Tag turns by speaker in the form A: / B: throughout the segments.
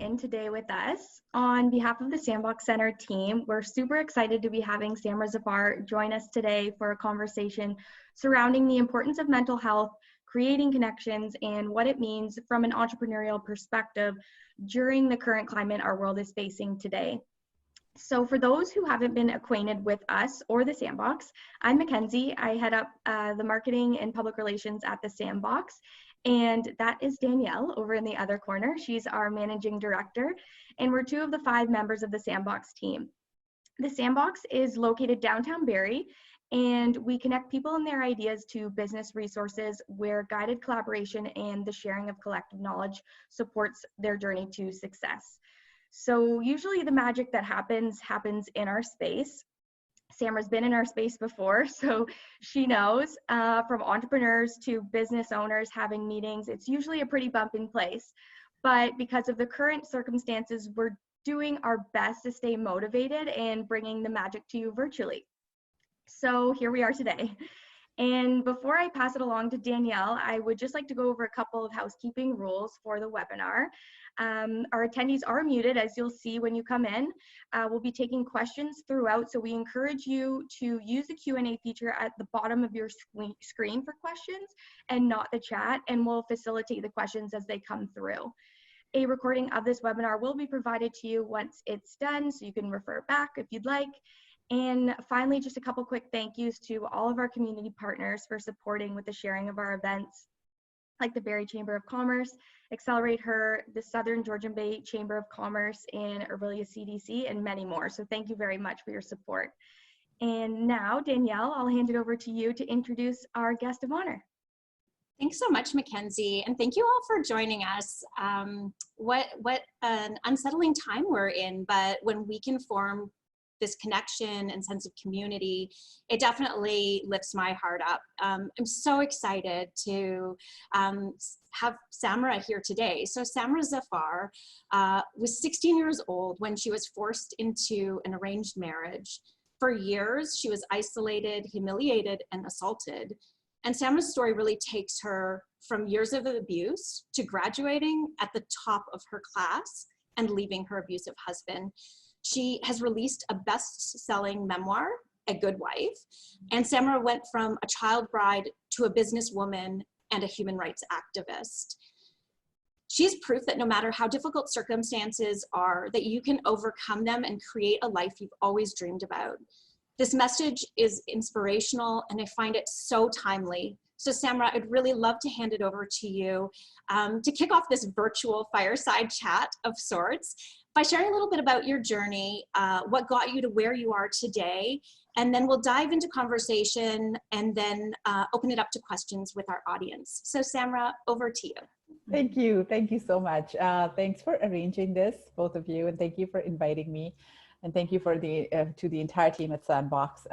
A: in today with us. On behalf of the Sandbox Center team, we're super excited to be having Samra Zafar join us today for a conversation surrounding the importance of mental health, creating connections, and what it means from an entrepreneurial perspective during the current climate our world is facing today. So for those who haven't been acquainted with us or the Sandbox, I'm Mackenzie. I head up the marketing and public relations at the Sandbox. And that is Danielle over in the other corner. She's our managing director. And we're two of the 5 members of the Sandbox team. The Sandbox is located downtown Barrie, and we connect people and their ideas to business resources where guided collaboration and the sharing of collective knowledge supports their journey to success. So usually the magic that happens in our space. Samra's been in our space before, so she knows from entrepreneurs to business owners having meetings, it's usually a pretty bumping place. But because of the current circumstances, we're doing our best to stay motivated and bringing the magic to you virtually. So here we are today. And before I pass it along to Danielle, I would just like to go over a couple of housekeeping rules for the webinar. Our attendees are muted, as you'll see when you come in. We'll be taking questions throughout, so we encourage you to use the Q&A feature at the bottom of your screen for questions and not the chat, and we'll facilitate the questions as they come through. A recording of this webinar will be provided to you once it's done, so you can refer back if you'd like. And finally, just a couple quick thank yous to all of our community partners for supporting with the sharing of our events, like the Barrie Chamber of Commerce, XcelerateHER, the Southern Georgian Bay Chamber of Commerce, and Orillia CDC, and many more. So thank you very much for your support. And now, Danielle, I'll hand it over to you to introduce our guest of honor.
B: Thanks so much, Mackenzie, and thank you all for joining us. What an unsettling time we're in, but when we can form this connection and sense of community, it definitely lifts my heart up. I'm so excited to have Samra here today. So Samra Zafar was 16 years old when she was forced into an arranged marriage. For years, she was isolated, humiliated, and assaulted. And Samra's story really takes her from years of abuse to graduating at the top of her class and leaving her abusive husband. She has released a best-selling memoir, A Good Wife, and Samra went from a child bride to a businesswoman and a human rights activist. She's proof that no matter how difficult circumstances are, that you can overcome them and create a life you've always dreamed about. This message is inspirational, and I find it so timely. So Samra, I'd really love to hand it over to you to kick off this virtual fireside chat of sorts by sharing a little bit about your journey, what got you to where you are today, and then we'll dive into conversation and then open it up to questions with our audience. So Samra, over to you.
C: Thank you so much. Thanks for arranging this, both of you, and thank you for inviting me. And thank you for to the entire team at Sandbox.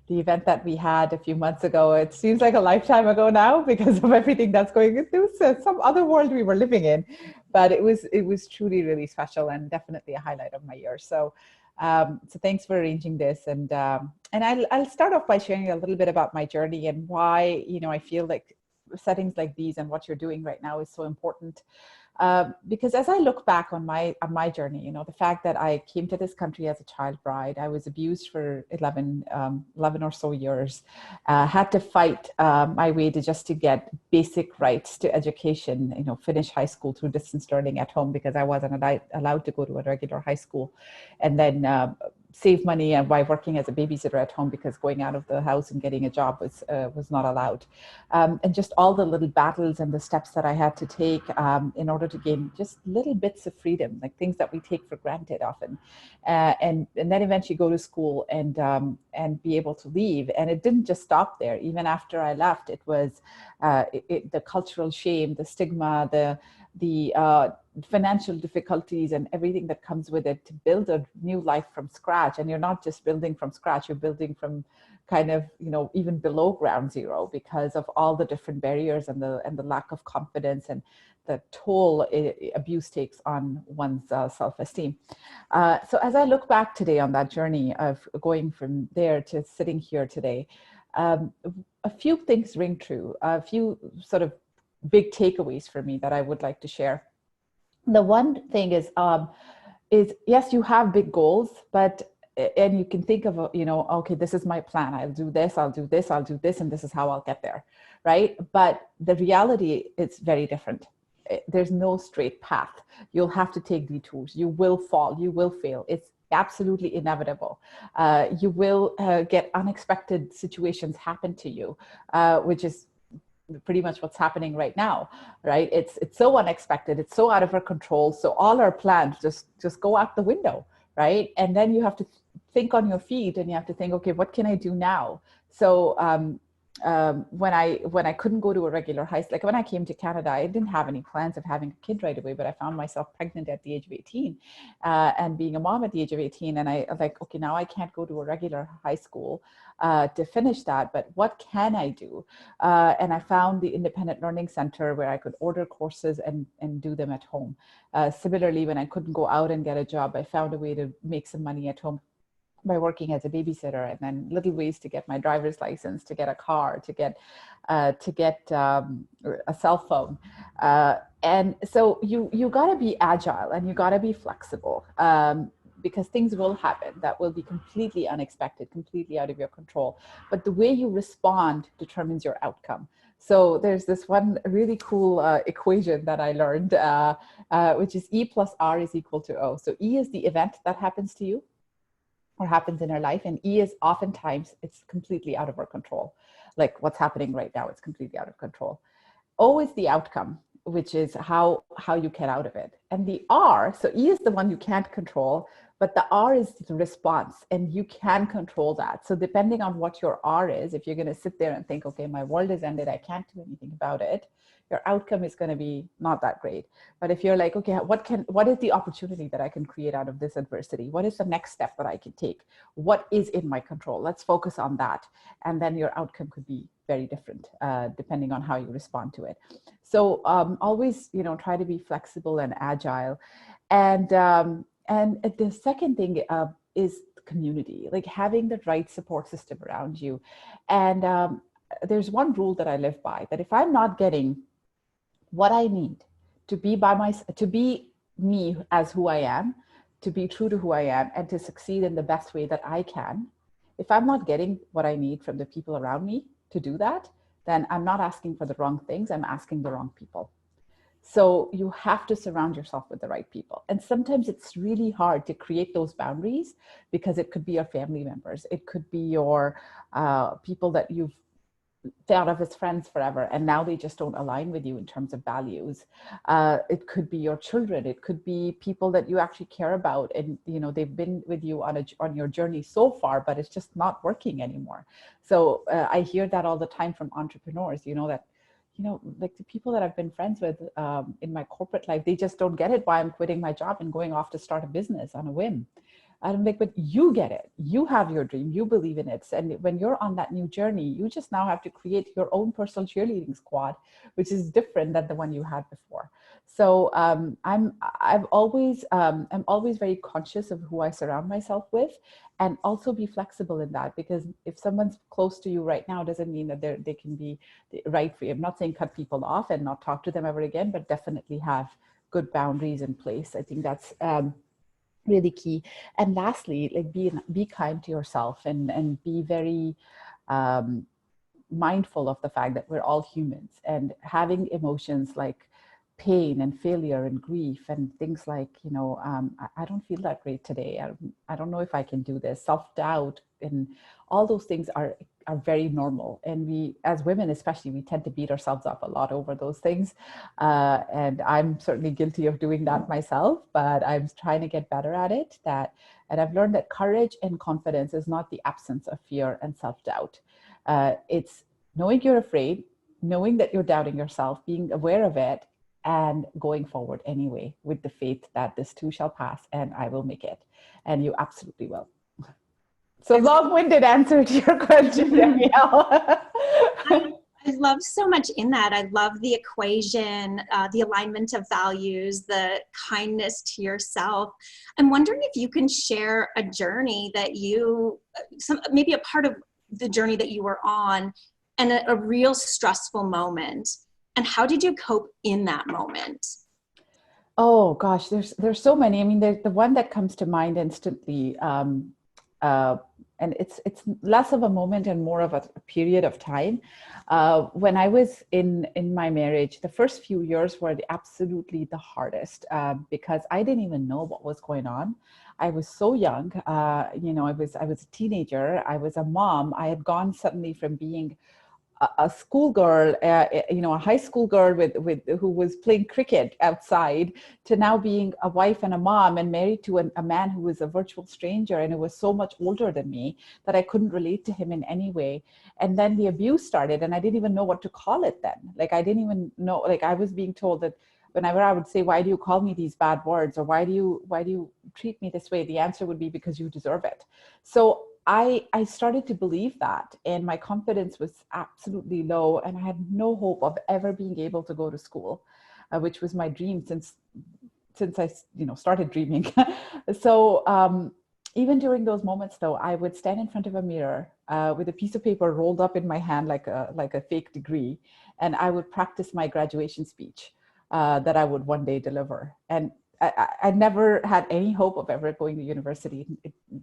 C: The event that we had a few months ago, it seems like a lifetime ago now because of everything that's going on. It was some other world we were living in, but it was truly really special and definitely a highlight of my year. So so thanks for arranging this, and I'll start off by sharing a little bit about my journey and why I feel like settings like these and what you're doing right now is so important. Because as I look back on my journey, the fact that I came to this country as a child bride, I was abused for 11 or so years, had to fight my way to get basic rights to education, finish high school through distance learning at home because I wasn't allowed to go to a regular high school, and then save money by working as a babysitter at home because going out of the house and getting a job was not allowed. And just all the little battles and the steps that I had to take in order to gain just little bits of freedom, like things that we take for granted often. And then eventually go to school and be able to leave. And it didn't just stop there. Even after I left, it was the cultural shame, the stigma, the financial difficulties and everything that comes with it to build a new life from scratch. And you're not just building from scratch, you're building from kind of, even below ground zero because of all the different barriers and the lack of confidence and the toll abuse takes on one's self-esteem. So as I look back today on that journey of going from there to sitting here today, a few things ring true, a few sort of big takeaways for me that I would like to share. The one thing is yes, you have big goals, but and you can think of okay, this is my plan. I'll do this, I'll do this, I'll do this, and this is how I'll get there, right? But the reality is very different. There's no straight path. You'll have to take detours. You will fall. You will fail. It's absolutely inevitable. You will get unexpected situations happen to you, which is pretty much what's happening right now, right? It's so unexpected, it's so out of our control, so all our plans just go out the window, right? And then you have to think on your feet, and you have to think, okay, what can I do now? So when I couldn't go to a regular high school, like when I came to Canada, I didn't have any plans of having a kid right away, but I found myself pregnant at the age of 18 and being a mom at the age of 18. And I was like, okay, now I can't go to a regular high school to finish that, but what can I do? And I found the Independent Learning Center where I could order courses and do them at home. Similarly, when I couldn't go out and get a job, I found a way to make some money at home by working as a babysitter, and then little ways to get my driver's license, to get a car, to get a cell phone. And so you got to be agile, and you got to be flexible, because things will happen that will be completely unexpected, completely out of your control. But the way you respond determines your outcome. So there's this one really cool equation that I learned, which is E plus R is equal to O. So E is the event that happens to you or happens in our life, and E is oftentimes it's completely out of our control. Like what's happening right now, it's completely out of control. O is the outcome, which is how you get out of it. And the R, so E is the one you can't control, but the R is the response, and you can control that. So depending on what your R is, if you're going to sit there and think, okay, my world has ended, I can't do anything about it, your outcome is going to be not that great. But if you're like, okay, what is the opportunity that I can create out of this adversity? What is the next step that I can take? What is in my control? Let's focus on that. And then your outcome could be very different depending on how you respond to it. So always, try to be flexible and agile. And the second thing is community, like having the right support system around you. And there's one rule that I live by, that if I'm not getting what I need to be to be me as who I am, to be true to who I am, and to succeed in the best way that I can, if I'm not getting what I need from the people around me to do that, then I'm not asking for the wrong things, I'm asking the wrong people. So you have to surround yourself with the right people. And sometimes it's really hard to create those boundaries, because it could be your family members, it could be your people that you've thought of as friends forever, and now they just don't align with you in terms of values. It could be your children, it could be people that you actually care about, and they've been with you on your journey so far, but it's just not working anymore. So I hear that all the time from entrepreneurs, that like the people that I've been friends with in my corporate life, they just don't get it why I'm quitting my job and going off to start a business on a whim. I'm like, but you get it. You have your dream. You believe in it. And when you're on that new journey, you just now have to create your own personal cheerleading squad, which is different than the one you had before. So I'm always very conscious of who I surround myself with, and also be flexible in that, because if someone's close to you right now, doesn't mean that they can be right for you. I'm not saying cut people off and not talk to them ever again, but definitely have good boundaries in place. I think that's really key. And lastly, like be kind to yourself, and be very mindful of the fact that we're all humans, and having emotions like pain and failure and grief and things like, I don't feel that great today. I don't know if I can do this. Self-doubt and all those things are very normal. And we, as women especially, we tend to beat ourselves up a lot over those things. And I'm certainly guilty of doing that myself, but I'm trying to get better at it. And I've learned that courage and confidence is not the absence of fear and self-doubt. It's knowing you're afraid, knowing that you're doubting yourself, being aware of it, and going forward anyway, with the faith that this too shall pass and I will make it. And you absolutely will. So long-winded answer to your question, Danielle.
B: I love so much in that. I love the equation, the alignment of values, the kindness to yourself. I'm wondering if you can share a journey that maybe a part of the journey that you were on, and a real stressful moment. And how did you cope in that moment?
C: Oh gosh, there's so many. I mean, there's the one that comes to mind instantly, uh, and it's less of a moment and more of a period of time. When I was in my marriage, the first few years were absolutely the hardest because I didn't even know what was going on. I was so young. I was a teenager. I was a mom. I had gone suddenly from being a schoolgirl, a high school girl with who was playing cricket outside, to now being a wife and a mom and married to a man who was a virtual stranger and who was so much older than me that I couldn't relate to him in any way. And then the abuse started, and I didn't even know what to call it then. Like I didn't even know. Like I was being told that whenever I would say, "Why do you call me these bad words?" or "Why do you treat me this way?" the answer would be, "Because you deserve it." So I started to believe that, and my confidence was absolutely low, and I had no hope of ever being able to go to school, which was my dream since I started dreaming. So even during those moments, though, I would stand in front of a mirror with a piece of paper rolled up in my hand like a fake degree, and I would practice my graduation speech that I would one day deliver. And I never had any hope of ever going to university.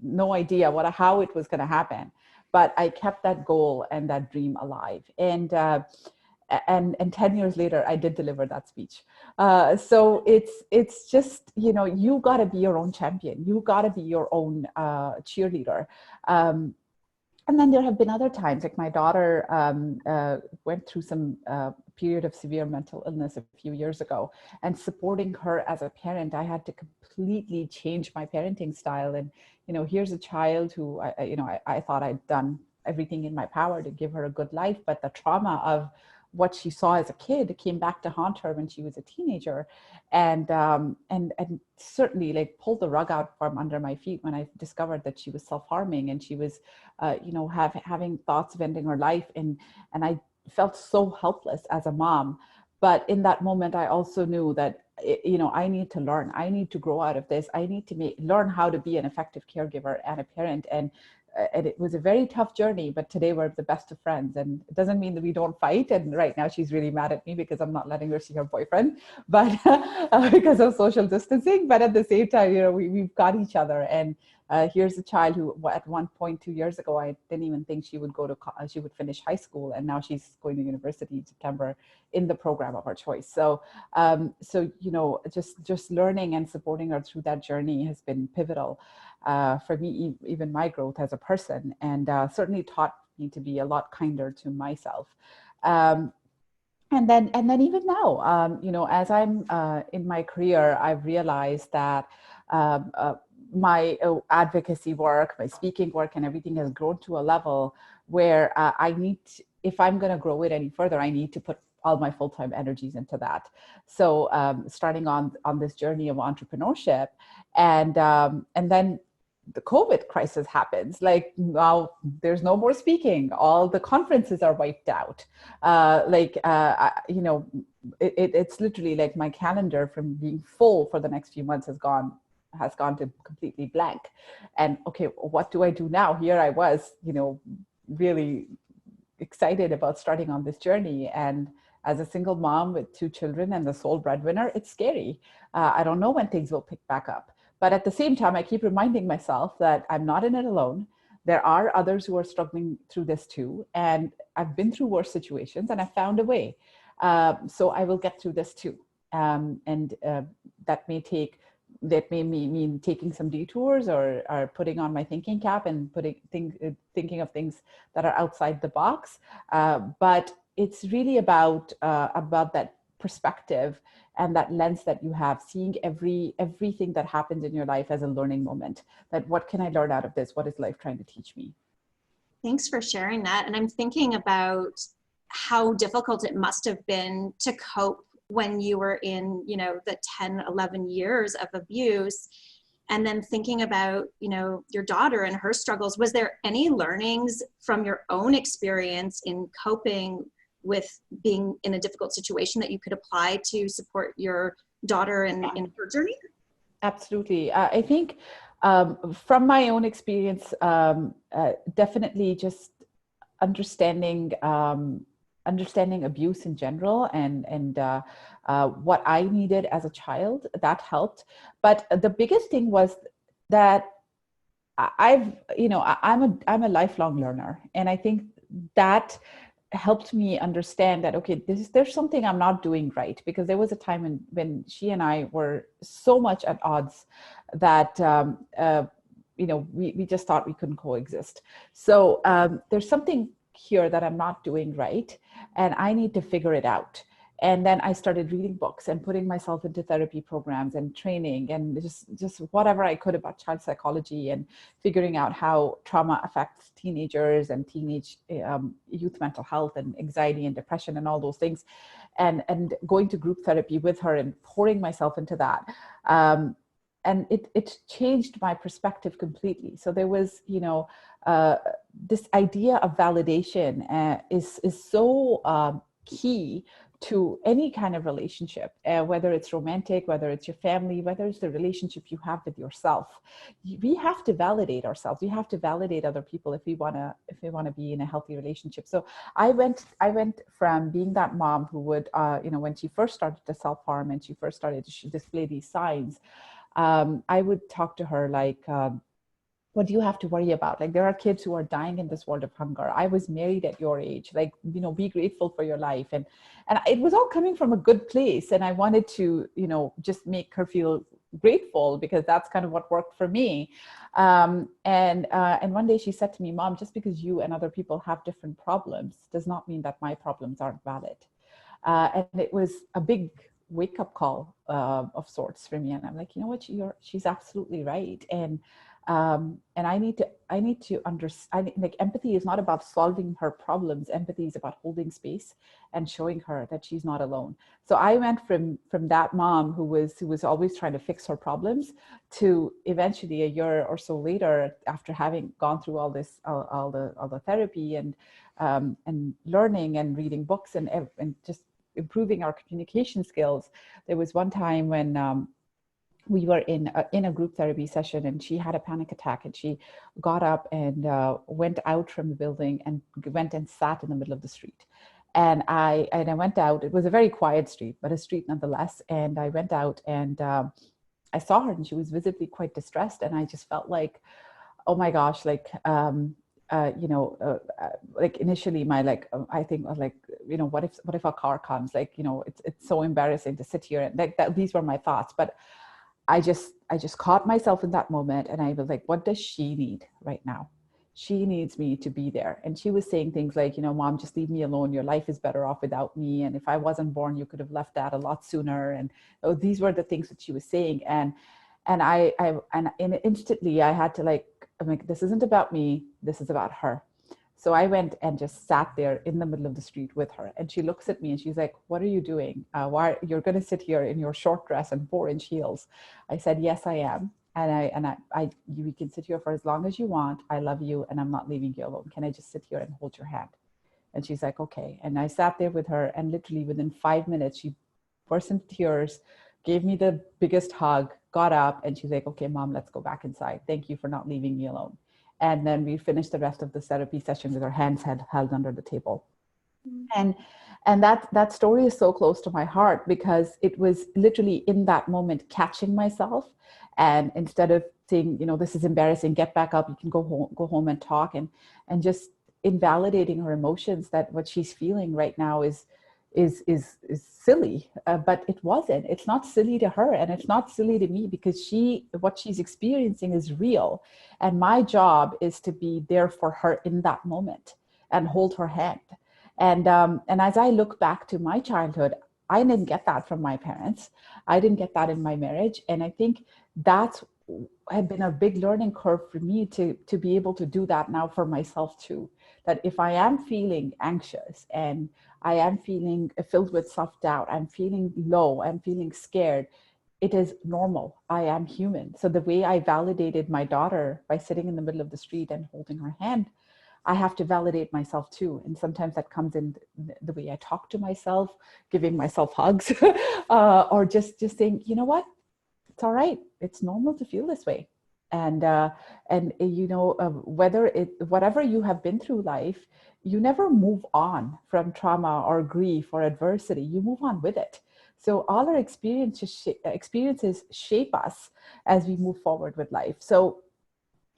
C: No idea how it was going to happen, but I kept that goal and that dream alive. And 10 years later, I did deliver that speech. So it's just, you got to be your own champion. You got to be your own cheerleader. And then there have been other times, like my daughter went through some period of severe mental illness a few years ago, and supporting her as a parent, I had to completely change my parenting style. And, here's a child who, I thought I'd done everything in my power to give her a good life, but the trauma of what she saw as a kid came back to haunt her when she was a teenager, and certainly like pulled the rug out from under my feet when I discovered that she was self-harming, and she was having thoughts of ending her life, and I felt so helpless as a mom. But in that moment, I also knew that I need to learn. I need to grow out of this. I need to learn how to be an effective caregiver and a parent. And it was a very tough journey, but today we're the best of friends. And it doesn't mean that we don't fight. And right now she's really mad at me because I'm not letting her see her boyfriend, but because of social distancing. But at the same time, we've got each other. And here's a child who, at one point 2 years ago, I didn't even think she would she would finish high school, and now she's going to university in September in the program of her choice. So, just learning and supporting her through that journey has been pivotal for me, even my growth as a person, and certainly taught me to be a lot kinder to myself. And then even now, as I'm in my career, I've realized that my advocacy work, my speaking work, and everything has grown to a level where if I'm going to grow it any further, I need to put all my full-time energies into that. So starting on this journey of entrepreneurship, and then the COVID crisis happens. Like, now there's no more speaking. All the conferences are wiped out. It's literally like my calendar from being full for the next few months has gone to completely blank. And okay, what do I do now? Here I was, really excited about starting on this journey. And as a single mom with 2 children and the sole breadwinner, it's scary. I don't know when things will pick back up. But at the same time, I keep reminding myself that I'm not in it alone. There are others who are struggling through this too. And I've been through worse situations and I found a way. So I will get through this too. That may mean taking some detours or putting on my thinking cap and thinking of things that are outside the box. But it's really about that perspective and that lens that you have, seeing everything that happens in your life as a learning moment. That what can I learn out of this? What is life trying to teach me?
B: Thanks for sharing that. And I'm thinking about how difficult it must have been to cope when you were in, the 10, 11 years of abuse. And then thinking about, your daughter and her struggles. Was there any learnings from your own experience in coping with being in a difficult situation that you could apply to support your daughter in her journey?
C: Absolutely. I think from my own experience, definitely just understanding understanding abuse in general and what I needed as a child, that helped. But the biggest thing was that I'm a lifelong learner, and I think that helped me understand that, okay, there's something I'm not doing right, because there was a time when she and I were so much at odds that we just thought we couldn't coexist. So there's something here that I'm not doing right, and I need to figure it out. And then I started reading books and putting myself into therapy programs and training and just whatever I could about child psychology, and figuring out how trauma affects teenagers and teenage youth mental health and anxiety and depression and all those things. And going to group therapy with her and pouring myself into that. And it changed my perspective completely. So there was, this idea of validation is so key to any kind of relationship, whether it's romantic, whether it's your family, whether it's the relationship you have with yourself. We have to validate ourselves. We have to validate other people if we want to be in a healthy relationship. So I went from being that mom who would, when she first started to self-harm and she first started to display these signs, I would talk to her like, what do you have to worry about? Like, there are kids who are dying in this world of hunger. I was married at your age. Like, be grateful for your life. And it was all coming from a good place. And I wanted to, just make her feel grateful, because that's kind of what worked for me. And one day she said to me, Mom, just because you and other people have different problems does not mean that my problems aren't valid. And it was a big wake-up call of sorts for me. And I'm like, you know what, she's absolutely right. And I need to understand, like, empathy is not about solving her problems. Empathy is about holding space and showing her that she's not alone. So I went from that mom who was always trying to fix her problems, to eventually a year or so later, after having gone through all the therapy and learning and reading books and just improving our communication skills. There was one time when we were in a group therapy session, and she had a panic attack, and she got up and went out from the building and went and sat in the middle of the street. And I went out. It was a very quiet street, but a street nonetheless. And I went out and I saw her, and she was visibly quite distressed. And I just felt like, oh my gosh, like, like initially I think like, what if a car comes? Like, it's so embarrassing to sit here. And like that, these were my thoughts. But I just caught myself in that moment, and I was like, what does she need right now? She needs me to be there. And she was saying things like, Mom, just leave me alone. Your life is better off without me. And if I wasn't born, you could have left that a lot sooner. And these were the things that she was saying. And instantly I had to I'm like, this isn't about me. This is about her. So I went and just sat there in the middle of the street with her. And she looks at me and she's like, what are you doing? Why you're going to sit here in your short dress and 4-inch heels? I said, yes, I am. And we can sit here for as long as you want. I love you, and I'm not leaving you alone. Can I just sit here and hold your hand? And she's like, okay. And I sat there with her, and literally within 5 minutes, she burst into tears, gave me the biggest hug, got up, and she's like, okay, Mom, let's go back inside. Thank you for not leaving me alone. And then we finished the rest of the therapy session with our hands held under the table. Mm-hmm. And that story is so close to my heart, because it was literally in that moment catching myself. And instead of saying, this is embarrassing, get back up, you can go home and talk, and just invalidating her emotions, that what she's feeling right now is silly, but it wasn't. It's not silly to her, and it's not silly to me, because what she's experiencing is real, and my job is to be there for her in that moment and hold her hand. And as I look back to my childhood, I didn't get that from my parents. I didn't get that in my marriage, and I think that's had been a big learning curve for me to be able to do that now for myself too. That if I am feeling anxious and I am feeling filled with self-doubt, I'm feeling low, I'm feeling scared, it is normal. I am human. So the way I validated my daughter by sitting in the middle of the street and holding her hand, I have to validate myself too. And sometimes that comes in the way I talk to myself, giving myself hugs, or just saying, you know what? It's all right. It's normal to feel this way. And you know, whatever you have been through life, you never move on from trauma or grief or adversity. You move on with it. So all our experiences shape us as we move forward with life. So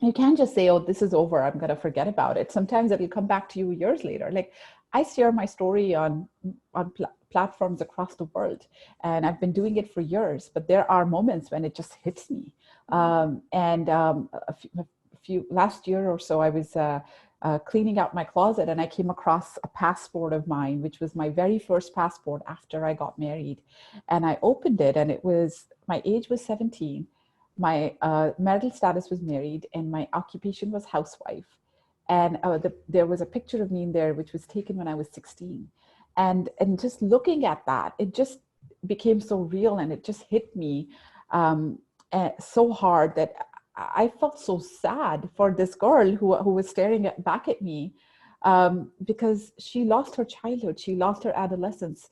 C: you can't just say, oh, this is over, I'm going to forget about it. Sometimes it'll come back to you years later. Like, I share my story on platforms across the world, and I've been doing it for years, but there are moments when it just hits me. A few last year or so, I was cleaning out my closet, and I came across a passport of mine, which was my very first passport after I got married. And I opened it, and my age was 17. My marital status was married, and my occupation was housewife. And there was a picture of me in there, which was taken when I was 16. And just looking at that, it just became so real, and it just hit me so hard that I felt so sad for this girl who was staring back at me, because she lost her childhood, she lost her adolescence.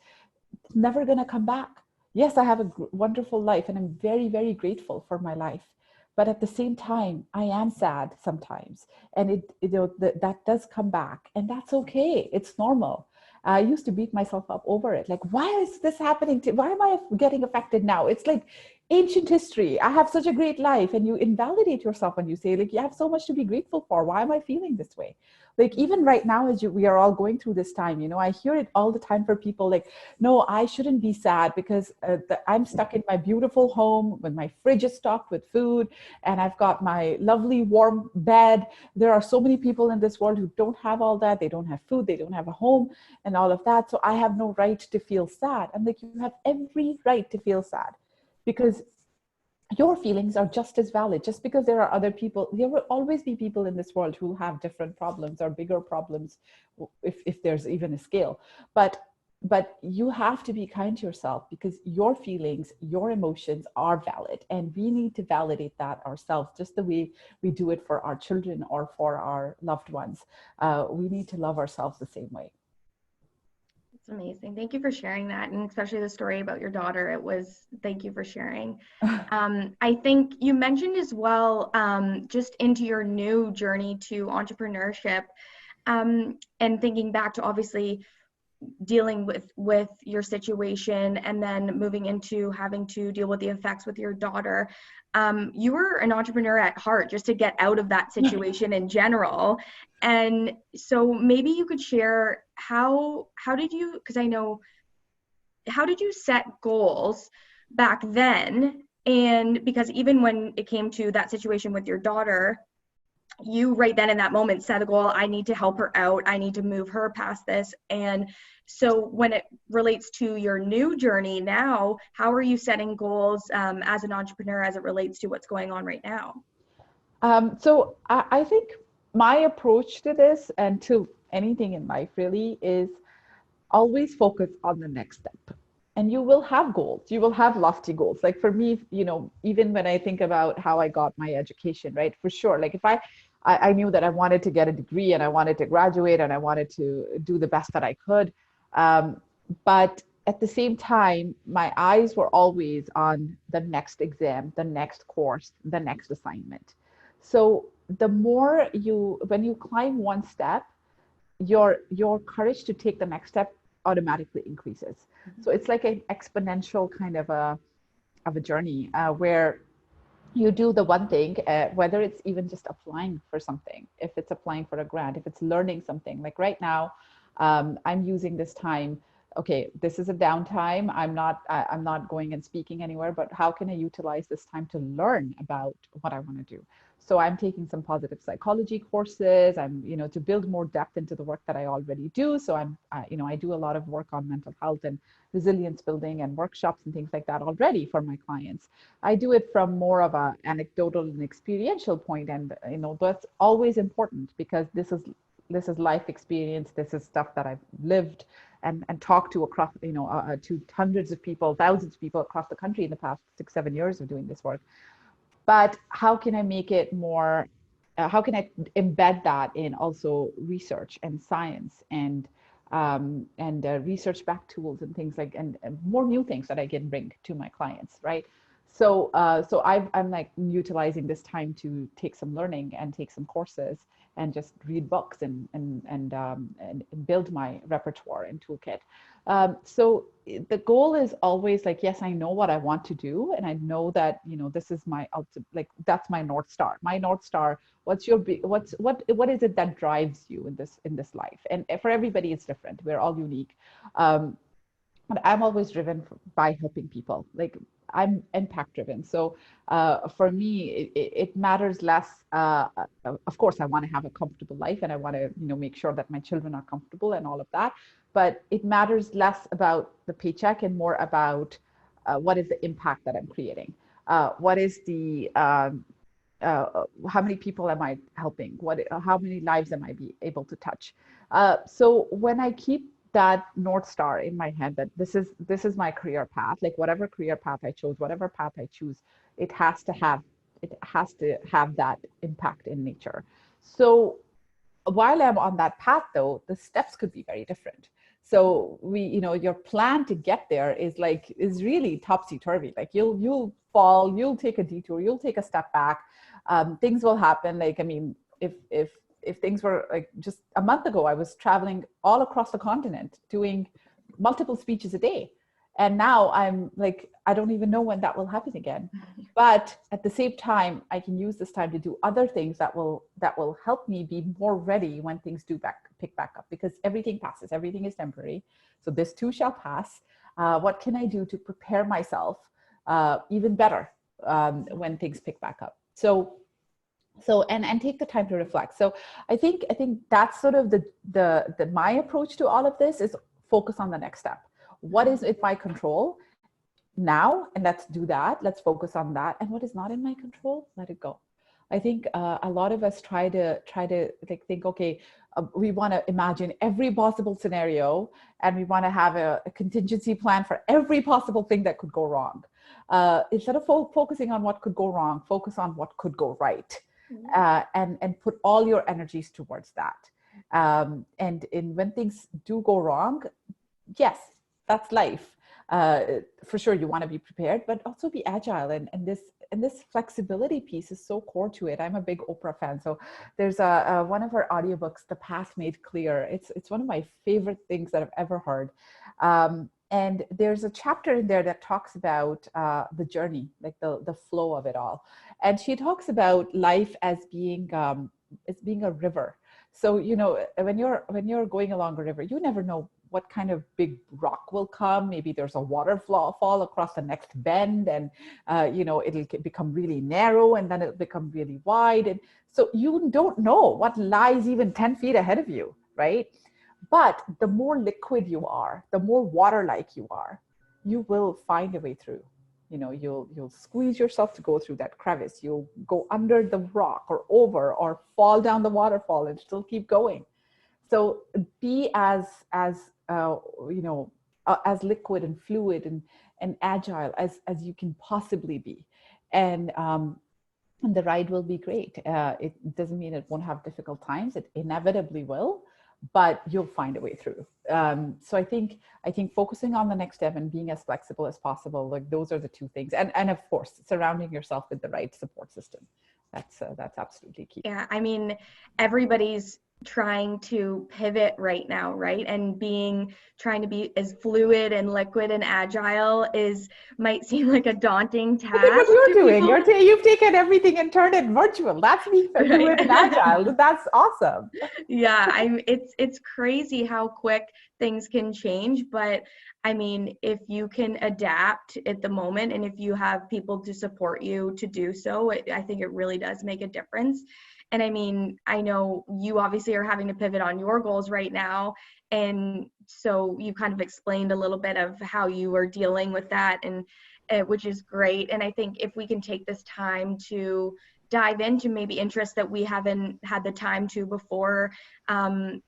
C: It's never going to come back. Yes, I have a wonderful life, and I'm very, very grateful for my life. But at the same time, I am sad sometimes, and that does come back, and that's okay. It's normal. I used to beat myself up over it. Like, why is this happening why am I getting affected now? It's like ancient history. I have such a great life. And you invalidate yourself when you say, like, you have so much to be grateful for. Why am I feeling this way? Like, even right now, as we are all going through this time, you know, I hear it all the time for people like, no, I shouldn't be sad because I'm stuck in my beautiful home when my fridge is stocked with food, and I've got my lovely warm bed. There are so many people in this world who don't have all that. They don't have food, they don't have a home, and all of that. So I have no right to feel sad. I'm like, you have every right to feel sad, because your feelings are just as valid. Just because there are other people, there will always be people in this world who have different problems or bigger problems, if there's even a scale. But you have to be kind to yourself, because your feelings, your emotions are valid, and we need to validate that ourselves, just the way we do it for our children or for our loved ones. We need to love ourselves the same way.
A: It's amazing. Thank you for sharing that, and especially the story about your daughter. Thank you for sharing. I think you mentioned as well, just into your new journey to entrepreneurship, and thinking back to obviously dealing with your situation, and then moving into having to deal with the effects with your daughter. You were an entrepreneur at heart, just to get out of that situation in general. And so maybe you could share how did you, because I know, how did you set goals back then? And because even when it came to that situation with your daughter, you right then in that moment set a goal, I need to help her out, I need to move her past this. And so when it relates to your new journey now, how are you setting goals as an entrepreneur as it relates to what's going on right now?
C: So I think my approach to this, and to anything in life really, is always focus on the next step. And you will have goals, you will have lofty goals. Like for me, you know, even when I think about how I got my education, right? For sure, like if I knew that I wanted to get a degree, and I wanted to graduate, and I wanted to do the best that I could. But at the same time, my eyes were always on the next exam, the next course, the next assignment. So the more when you climb one step, your courage to take the next step automatically increases. So it's like an exponential kind of a journey, where you do the one thing, whether it's even just applying for something, if it's applying for a grant, if it's learning something. Like right now, I'm using this time. Okay, this is a downtime. I'm not going and speaking anywhere, but how can I utilize this time to learn about what I want to do? So I'm taking some positive psychology courses. I'm, you know, to build more depth into the work that I already do. So I do a lot of work on mental health and resilience building and workshops and things like that already for my clients. I do it from more of a anecdotal and experiential point, and you know, that's always important, because this is life experience. This is stuff that I've lived and talked to across, you know, to hundreds of people, thousands of people across the country in the past 6-7 years of doing this work. But how can I make it more, how can I embed that in also research and science and research backed tools and things like, and more new things that I can bring to my clients, right? So I'm like utilizing this time to take some learning and take some courses and just read books and build my repertoire and toolkit. So the goal is always like, yes, I know what I want to do, and I know that, you know, this is my like that's my North Star. My North Star. What is it that drives you in this life? And for everybody, it's different. We're all unique. But I'm always driven by helping people. Like I'm impact driven. So for me, it matters less. Of course, I want to have a comfortable life, and I want to, you know, make sure that my children are comfortable and all of that. But it matters less about the paycheck and more about what is the impact that I'm creating. What is the how many people am I helping? How many lives am I be able to touch? So when I keep that North Star in my head, that this is my career path, like whatever career path I chose, whatever path I choose, it has to have that impact in nature. So while I'm on that path, though, the steps could be very different. So you know, your plan to get there is really topsy-turvy. Like you'll fall, you'll take a detour, you'll take a step back. Things will happen. Like, I mean, if things were like just a month ago, I was traveling all across the continent doing multiple speeches a day. And now I'm like, I don't even know when that will happen again. But at the same time, I can use this time to do other things that will help me be more ready when things do pick back up, because everything passes, everything is temporary. So this too shall pass. What can I do to prepare myself even better when things pick back up? So and take the time to reflect. So I think that's sort of the my approach to all of this is focus on the next step. What is in my control now? And let's do that. Let's focus on that. And what is not in my control, let it go. I think a lot of us try to like think, okay, we want to imagine every possible scenario, and we want to have a contingency plan for every possible thing that could go wrong. Instead of focusing on what could go wrong, focus on what could go right. And put all your energies towards that. And when things do go wrong, yes, that's life. For sure, you want to be prepared, but also be agile. And this flexibility piece is so core to it. I'm a big Oprah fan. So there's one of her audiobooks, The Path Made Clear. It's one of my favorite things that I've ever heard. And there's a chapter in there that talks about the journey, like the flow of it all. And she talks about life as being a river. So, you know, when you're going along a river, you never know what kind of big rock will come. Maybe there's a waterfall across the next bend, and you know, it'll become really narrow, and then it'll become really wide. And so you don't know what lies even 10 feet ahead of you, right? But the more liquid you are, the more water-like you are, you will find a way through. You know, you'll squeeze yourself to go through that crevice. You'll go under the rock or over, or fall down the waterfall and still keep going. So be as you know, as liquid and fluid and agile as you can possibly be. And the ride will be great. It doesn't mean it won't have difficult times. It inevitably will, but you'll find a way through. So I think focusing on the next step and being as flexible as possible, like those are the two things. And of course, surrounding yourself with the right support system. That's absolutely key.
A: Yeah, I mean, everybody's trying to pivot right now, right? And trying to be as fluid and liquid and agile might seem like a daunting task.
C: Look at what you're doing. You've taken everything and turned it virtual. That's being fluid and agile. That's awesome.
A: Yeah, it's crazy how quick things can change, but I mean, if you can adapt at the moment, and if you have people to support you to do so, I think it really does make a difference. And I mean, I know you obviously are having to pivot on your goals right now. And so you kind of explained a little bit of how you are dealing with that, and which is great. And I think if we can take this time to dive into maybe interests that we haven't had the time to before, and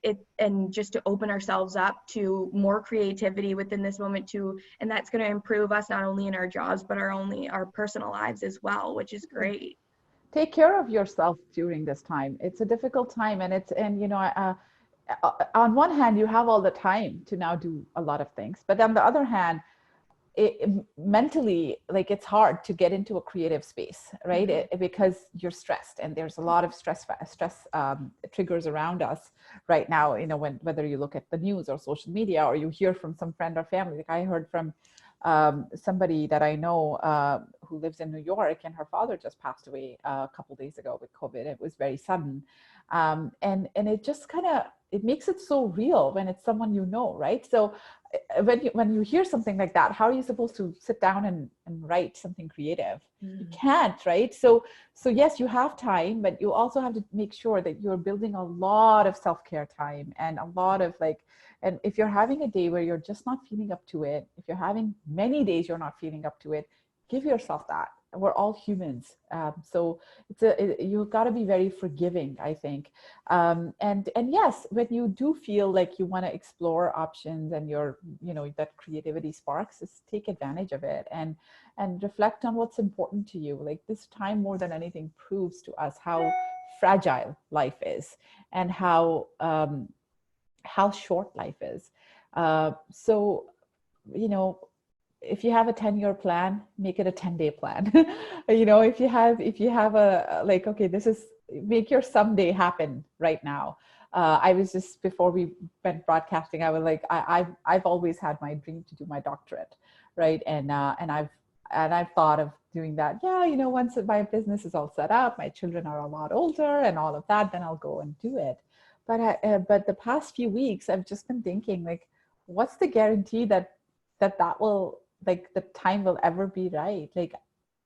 A: just to open ourselves up to more creativity within this moment too, and that's going to improve us not only in our jobs but our personal lives as well, which is great.
C: Take care of yourself during this time. It's a difficult time, and you know, on one hand, you have all the time to now do a lot of things, but on the other hand, mentally, like it's hard to get into a creative space, right? Because you're stressed, and there's a lot of stress triggers around us right now. You know, whether you look at the news or social media, or you hear from some friend or family. Like I heard from somebody that I know who lives in New York, and her father just passed away a couple days ago with COVID. It was very sudden, and it just kind of, it makes it so real when it's someone you know, right? So when you hear something like that, how are you supposed to sit down and write something creative? You can't, right? So yes, you have time, but you also have to make sure that you're building a lot of self-care time, and a lot of like, and if you're having a day where you're just not feeling up to it, if you're having many days you're not feeling up to it, give yourself that. We're all humans. So you've got to be very forgiving, I think. And yes, when you do feel like you want to explore options, and that creativity sparks, just take advantage of it, and reflect on what's important to you. Like this time more than anything proves to us how fragile life is, and how short life is. So, if you have a 10-year plan, make it a 10-day plan. If you have a, like, okay, make your someday happen right now. I was just, before we went broadcasting, I was like, I've always had my dream to do my doctorate, right? And I've thought of doing that. Yeah, once my business is all set up, my children are a lot older and all of that, then I'll go and do it. But the past few weeks, I've just been thinking, like, what's the guarantee that will, like, the time will ever be right? Like,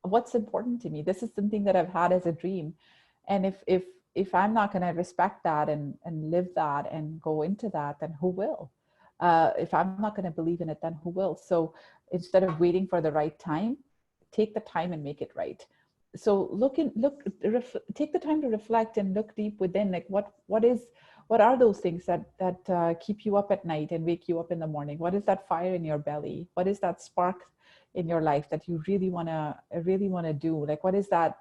C: what's important to me? This is something that I've had as a dream. And if I'm not going to respect that and live that and go into that, then who will? If I'm not going to believe in it, then who will? So instead of waiting for the right time, take the time and make it right. So take the time to reflect and look deep within, like what are those things that keep you up at night and wake you up in the morning? What is that fire in your belly? What is that spark in your life that you really want to do? Like, what is that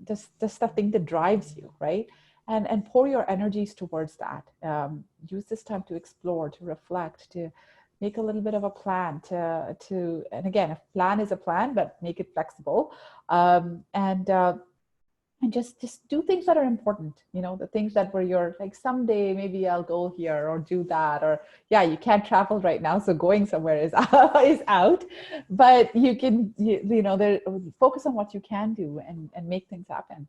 C: just the thing that drives you, right? And pour your energies towards that. Use this time to explore, to reflect, to make a little bit of a plan and again, a plan is a plan, but make it flexible. And just do things that are important, the things that where you're like, someday maybe I'll go here or do that, or yeah, you can't travel right now, so going somewhere is out, but you can, focus on what you can do and make things happen.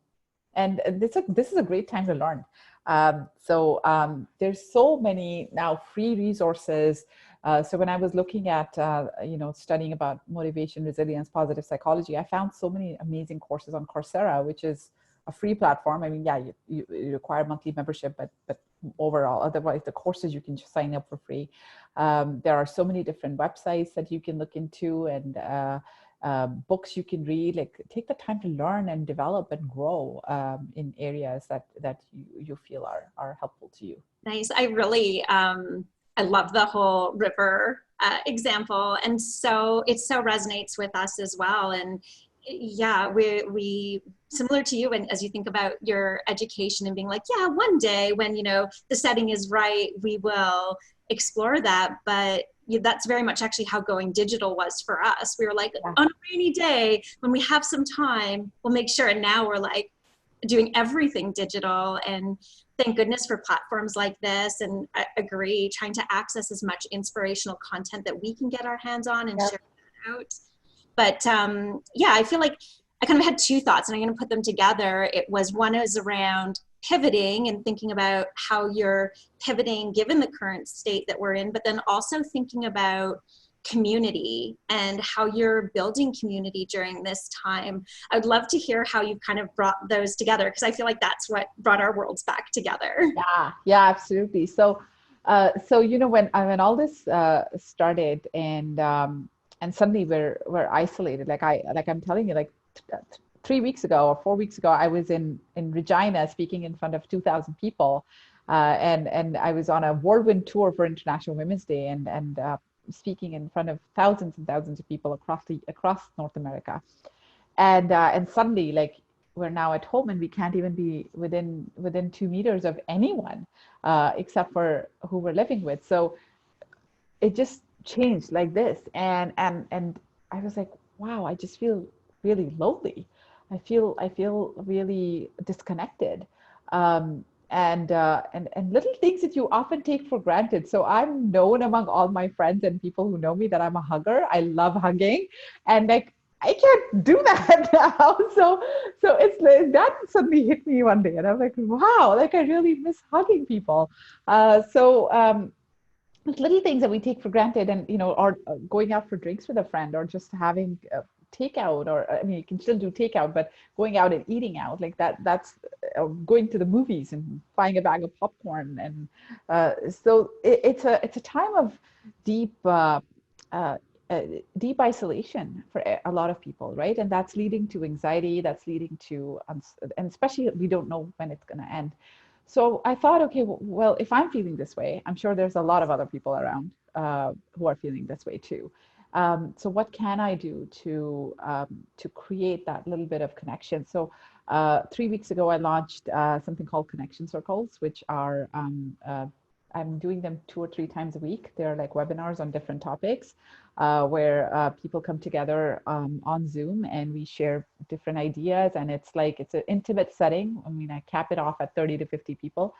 C: And this is a great time to learn. There's so many now free resources. So when I was looking at, studying about motivation, resilience, positive psychology, I found so many amazing courses on Coursera, which is a free platform. I mean, yeah, you require monthly membership, but overall, otherwise the courses you can just sign up for free. There are so many different websites that you can look into, and books you can read. Like, take the time to learn and develop and grow in areas that you feel are helpful to you.
B: Nice. I really, I love the whole river example. And so it so resonates with us as well. And yeah, we similar to you, and as you think about your education and being like, yeah, one day when, the setting is right, we will explore that. But that's very much actually how going digital was for us. We were like, on a rainy day, when we have some time, we'll make sure. And now we're like doing everything digital. And thank goodness for platforms like this. And I agree, trying to access as much inspirational content that we can get our hands on and share that out. But yeah, I feel like I kind of had two thoughts, and I'm going to put them together. One is around pivoting and thinking about how you're pivoting given the current state that we're in, but then also thinking about community and how you're building community during this time. I'd love to hear how you've kind of brought those together, because I feel like that's what brought our worlds back together.
C: Yeah, absolutely. So when all this started, and suddenly we're isolated. Like I'm telling you, like 3 weeks ago or 4 weeks ago, I was in Regina speaking in front of 2,000 people, and I was on a whirlwind tour for International Women's Day, and speaking in front of thousands and thousands of people across North America, and suddenly, like, we're now at home and we can't even be within 2 meters of anyone except for who we're living with. So it just changed like this. And I was like, wow, I just feel really lonely. I feel really disconnected. And little things that you often take for granted. So I'm known among all my friends and people who know me that I'm a hugger. I love hugging, and like I can't do that now. So it's like that suddenly hit me one day, and I'm like, wow, like I really miss hugging people. It's little things that we take for granted, and or going out for drinks with a friend, or just having takeout, or I mean, you can still do takeout, but going out and eating out like that's going to the movies and buying a bag of popcorn. And it's a time of deep uh, deep isolation for a lot of people, right? And that's leading to anxiety, that's leading to and especially we don't know when it's going to end. So I thought, okay, well, if I'm feeling this way, I'm sure there's a lot of other people around who are feeling this way too. So what can I do to create that little bit of connection? So 3 weeks ago, I launched something called Connection Circles, which are I'm doing them 2 or 3 times a week. They're like webinars on different topics where people come together on Zoom, and we share different ideas. And it's an intimate setting. I mean, I cap it off at 30 to 50 people.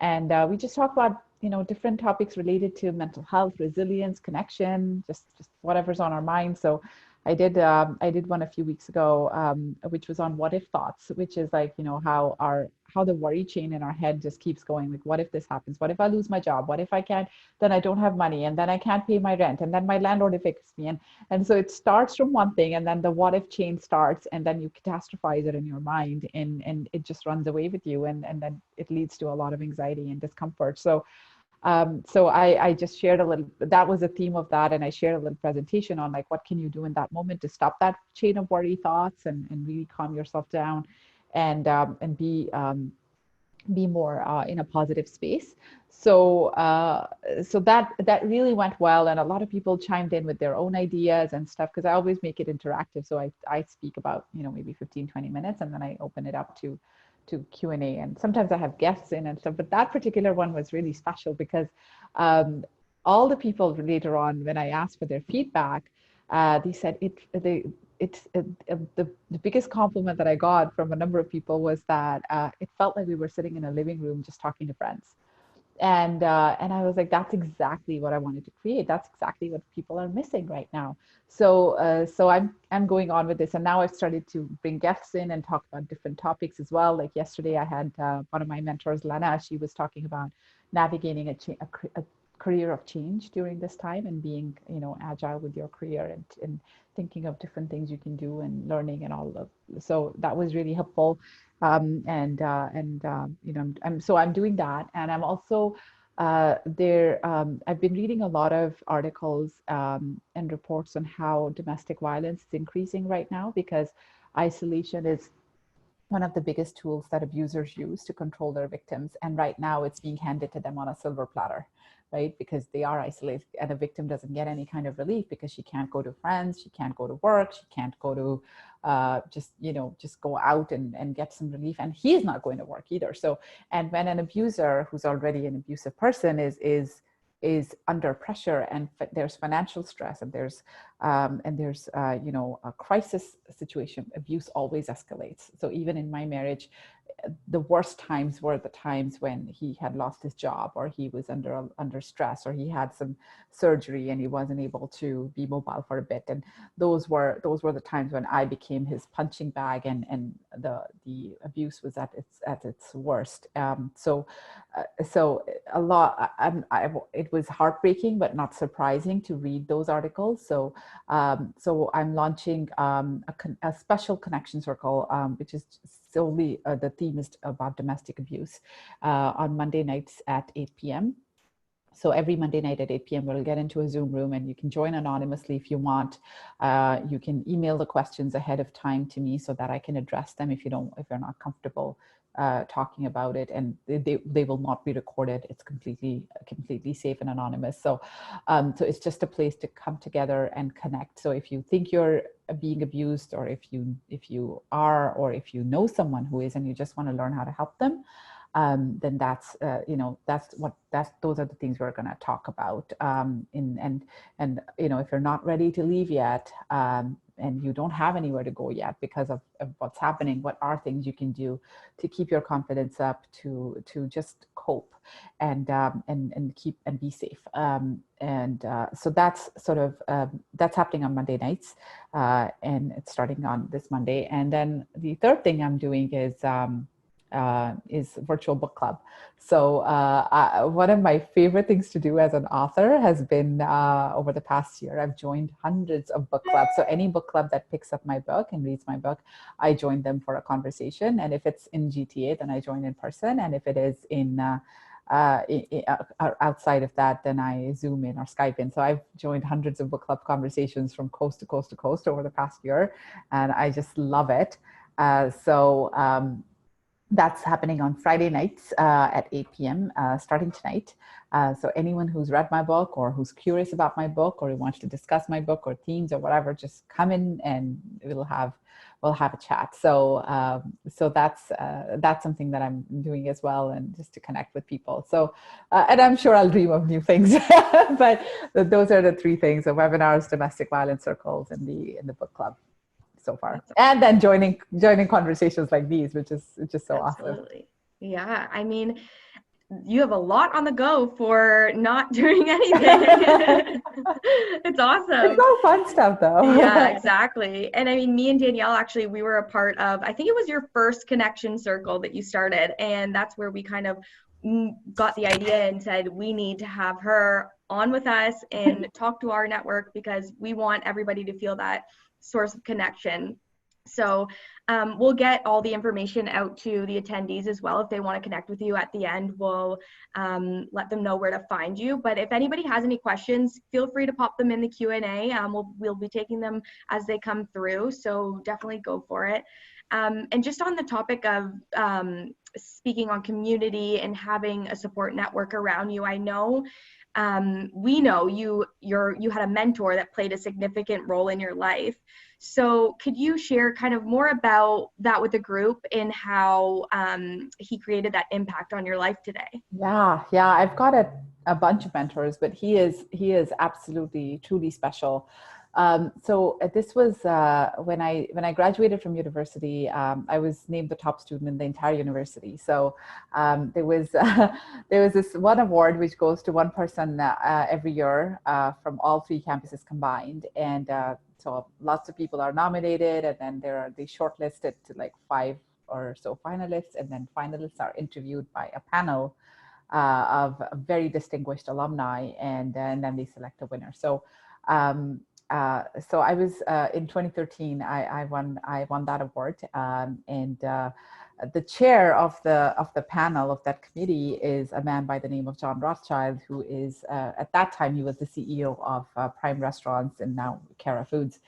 C: And we just talk about, different topics related to mental health, resilience, connection, just whatever's on our mind. So I did one a few weeks ago, which was on what if thoughts, which is like, how the worry chain in our head just keeps going. Like, what if this happens? What if I lose my job? What if I can't, then I don't have money, and then I can't pay my rent, and then my landlord evicts me. And so it starts from one thing, and then the what if chain starts, and then you catastrophize it in your mind, and it just runs away with you. And then it leads to a lot of anxiety and discomfort. So I just shared a little, that was a theme of that. And I shared a little presentation on like, what can you do in that moment to stop that chain of worry thoughts, and really calm yourself down, and be more in a positive space. So that really went well, and a lot of people chimed in with their own ideas and stuff, because I always make it interactive. So I speak about maybe 15-20 minutes, and then I open it up to Q&A, and sometimes I have guests in and stuff. But that particular one was really special because all the people later on, when I asked for their feedback, they said the biggest compliment that I got from a number of people was that it felt like we were sitting in a living room just talking to friends. And I was like, that's exactly what I wanted to create. That's exactly what people are missing right now. So I'm going on with this, and now I've started to bring guests in and talk about different topics as well. Like yesterday, I had one of my mentors, Lana. She was talking about navigating a career of change during this time, and being agile with your career, and thinking of different things you can do, and learning and all of. So that was really helpful. I'm doing that, and I'm also there. I've been reading a lot of articles and reports on how domestic violence is increasing right now, because isolation is one of the biggest tools that abusers use to control their victims. And right now it's being handed to them on a silver platter, right? Because they are isolated, and the victim doesn't get any kind of relief, because she can't go to friends, she can't go to work, she can't go to just go out and get some relief. And he is not going to work either. So, and when an abuser who's already an abusive person is under pressure, and there's financial stress, and there's a crisis situation, abuse always escalates. So even in my marriage, the worst times were the times when he had lost his job, or he was under stress, or he had some surgery and he wasn't able to be mobile for a bit. And those were the times when I became his punching bag, and the abuse was at its worst. So a lot. It was heartbreaking, but not surprising to read those articles. So I'm launching a special connection circle, which is solely the theme is about domestic abuse, on Monday nights at 8 p.m. So every Monday night at 8 p.m., we'll get into a Zoom room, and you can join anonymously if you want. You can email the questions ahead of time to me so that I can address them if you're not comfortable talking about it, and they will not be recorded. It's completely safe and anonymous. So it's just a place to come together and connect. So if you think you're being abused, or if you are, or if you know someone who is, and you just want to learn how to help them, then that's those are the things we're going to talk about. And if you're not ready to leave yet, and you don't have anywhere to go yet because of what's happening, what are things you can do to keep your confidence up, to just cope and keep and be safe. So that's sort of that's happening on Monday nights, and it's starting on this Monday. And then the third thing I'm doing is virtual book club. So one of my favorite things to do as an author has been over the past year, I've joined hundreds of book clubs. So any book club that picks up my book and reads my book, I join them for a conversation. And if it's in GTA, then I join in person. And if it is in outside of that, then I Zoom in or Skype in. So I've joined hundreds of book club conversations from coast to coast to coast over the past year, and I just love it. That's happening on Friday nights at 8 p.m. Starting tonight. So anyone who's read my book or who's curious about my book or who wants to discuss my book or themes or whatever, just come in and we'll have a chat. So that's something that I'm doing as well, and just to connect with people. So and I'm sure I'll dream of new things, but those are the three things: the webinars, domestic violence circles, and the book club so far. And then joining conversations like these, which is just so
A: Absolutely.
C: awesome.
A: Yeah, I mean, you have a lot on the go for not doing anything. It's awesome.
C: It's all fun stuff though.
A: Yeah, exactly. And I mean, me and Danielle, actually, we were a part of, I think it was your first connection circle that you started. And that's where we kind of got the idea and said, we need to have her on with us and talk to our network, because we want everybody to feel that source of connection. So we'll get all the information out to the attendees as well. If they want to connect with you at the end, we'll let them know where to find you. But if anybody has any questions, feel free to pop them in the Q&A. We'll be taking them as they come through. So definitely go for it. And just on the topic of speaking on community and having a support network around you, I know we know you had a mentor that played a significant role in your life. So could you share kind of more about that with the group and how he created that impact on your life today?
C: Yeah, I've got a bunch of mentors, but he is absolutely truly special. So this was when I graduated from university. I was named the top student in the entire university. So there was this one award which goes to one person every year from all three campuses combined, and so lots of people are nominated, and then they shortlisted to like 5 or so finalists, and then finalists are interviewed by a panel of very distinguished alumni, and then they select a winner. So I was in 2013. I won that award, and the chair of the panel of that committee is a man by the name of John Rothschild, who is at that time he was the CEO of Prime Restaurants and now Cara Foods,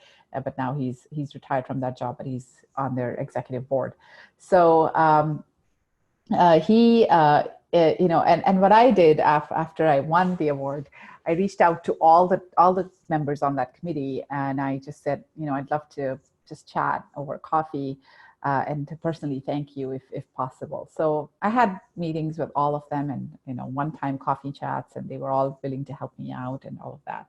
C: but now he's retired from that job, but he's on their executive board. So and what I did after I won the award, I reached out to all the members on that committee, and I just said, I'd love to just chat over coffee and to personally thank you if possible. So I had meetings with all of them, and one-time coffee chats, and they were all willing to help me out and all of that.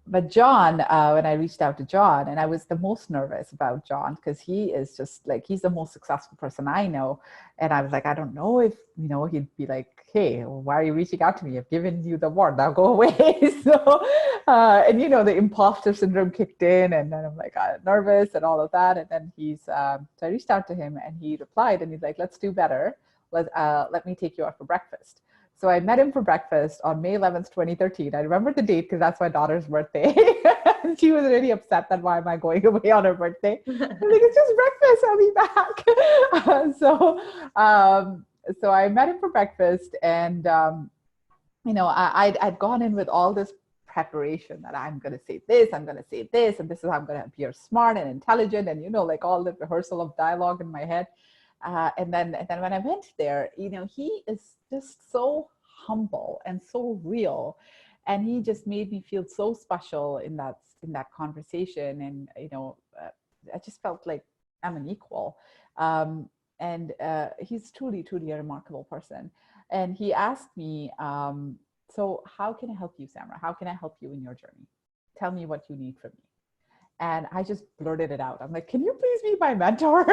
C: But John, when I reached out to John, and I was the most nervous about John because he is just like, he's the most successful person I know. And I was like, I don't know if, he'd be like, hey, why are you reaching out to me? I've given you the award, now go away. So, and the imposter syndrome kicked in, and then I'm like nervous and all of that. And then so I reached out to him, and he replied, and he's like, let's do better. Let me take you out for breakfast. So I met him for breakfast on May 11th, 2013. I remember the date because that's my daughter's birthday. She was really upset that why am I going away on her birthday? I was like, it's just breakfast, I'll be back. So I met him for breakfast, and I'd gone in with all this preparation that I'm going to say this, I'm going to say this, and this is how I'm going to appear smart and intelligent, and like all the rehearsal of dialogue in my head. And then when I went there, he is just so humble and so real, and he just made me feel so special in that conversation. And I just felt like I'm an equal. he's truly, truly a remarkable person. And he asked me, so how can I help you, Samra? How can I help you in your journey? Tell me what you need from me. And I just blurted it out. I'm like, can you please be my mentor?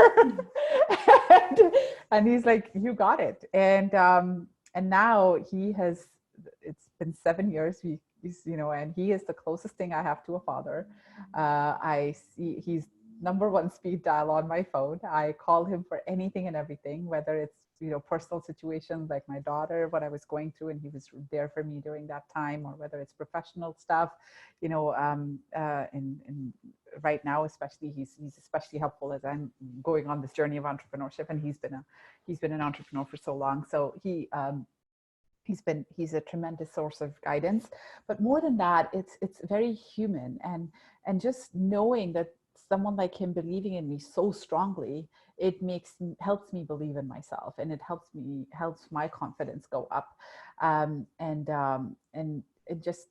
C: and he's like, you got it. And now it's been 7 years. He's, and he is the closest thing I have to a father. I see he's number one speed dial on my phone. I call him for anything and everything, whether it's, personal situations like my daughter, what I was going through, and he was there for me during that time, or whether it's professional stuff, and right now, especially, he's especially helpful as I'm going on this journey of entrepreneurship, and he's been an entrepreneur for so long. So he's a tremendous source of guidance. But more than that, it's very human, and just knowing that someone like him believing in me so strongly, it helps me believe in myself, and it helps my confidence go up. And it just,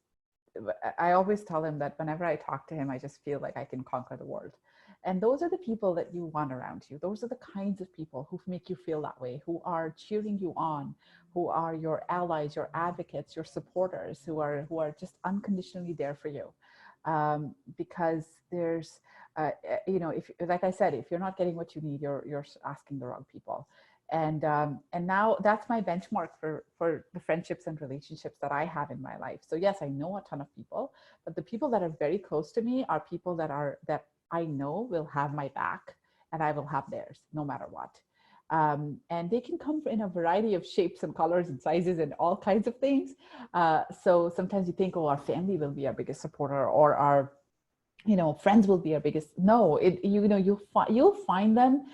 C: I always tell him that whenever I talk to him, I just feel like I can conquer the world. And those are the people that you want around you. Those are the kinds of people who make you feel that way, who are cheering you on, who are your allies, your advocates, your supporters, who are just unconditionally there for you. Because there's, if, like I said, if you're not getting what you need, you're asking the wrong people. And now that's my benchmark for the friendships and relationships that I have in my life. So yes, I know a ton of people, but the people that are very close to me are people that I know will have my back, and I will have theirs no matter what. And they can come in a variety of shapes and colors and sizes and all kinds of things. So sometimes you think, oh, our family will be our biggest supporter, or our, friends will be our biggest. No, you'll find them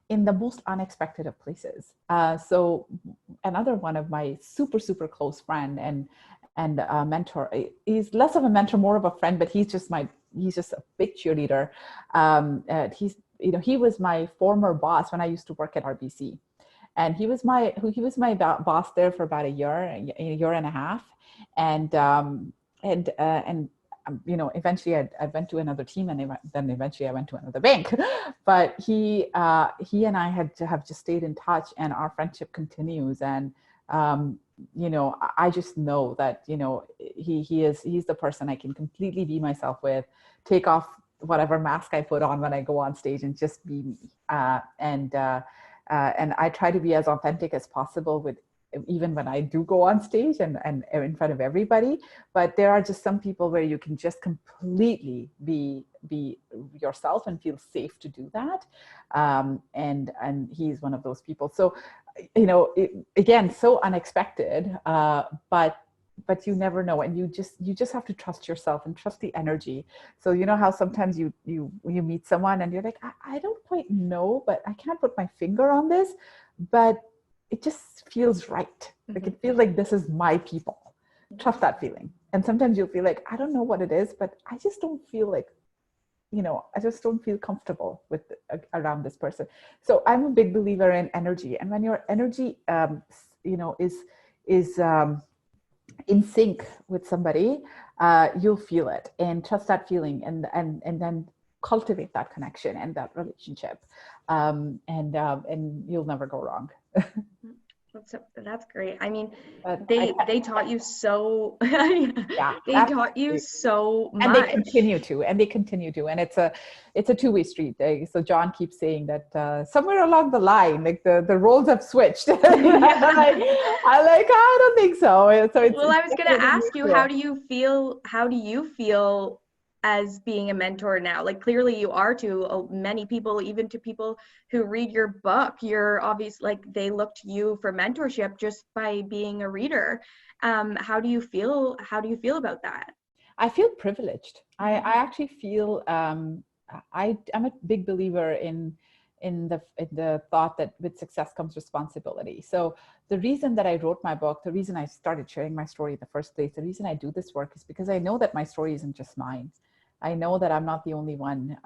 C: in the most unexpected of places. So another one of my super, super close friend and a mentor, he's less of a mentor, more of a friend, but he's just a big cheerleader. He was my former boss when I used to work at RBC, and he was my boss there for about a year and a half. And eventually I went to another team, and then eventually I went to another bank. But he and I have just stayed in touch, and our friendship continues. And I just know that he's the person I can completely be myself with, take off whatever mask I put on when I go on stage, and just be me. And I try to be as authentic as possible even when I do go on stage and in front of everybody. But there are just some people where you can just completely be yourself and feel safe to do that. And he's one of those people. So, again, so unexpected, but you never know. And you just have to trust yourself and trust the energy. So how sometimes you meet someone and you're like, I don't quite know, but I can't put my finger on this, but it just feels right. Like it feels like this is my people. Trust that feeling. And sometimes you'll feel like, I don't know what it is, but I just don't feel like, I just don't feel comfortable with around this person. So I'm a big believer in energy. And when your energy, is in sync with somebody, you'll feel it, and trust that feeling, and then cultivate that connection and that relationship, and you'll never go wrong.
A: That's great. I mean, they taught you so. Yeah, they taught you so much,
C: and they continue to, and it's a two-way street. So John keeps saying that somewhere along the line, like the roles have switched. Yeah. I don't think so.
A: Well, I was going to ask you, how do you feel as being a mentor now? Like, clearly you are to many people, even to people who read your book. You're obviously, like, they look to you for mentorship just by being a reader. How do you feel about that?
C: I feel privileged. I actually feel I'm a big believer in the thought that with success comes responsibility. So the reason that I wrote my book, the reason I started sharing my story in the first place, the reason I do this work is because I know that my story isn't just mine. I know that I'm not the only one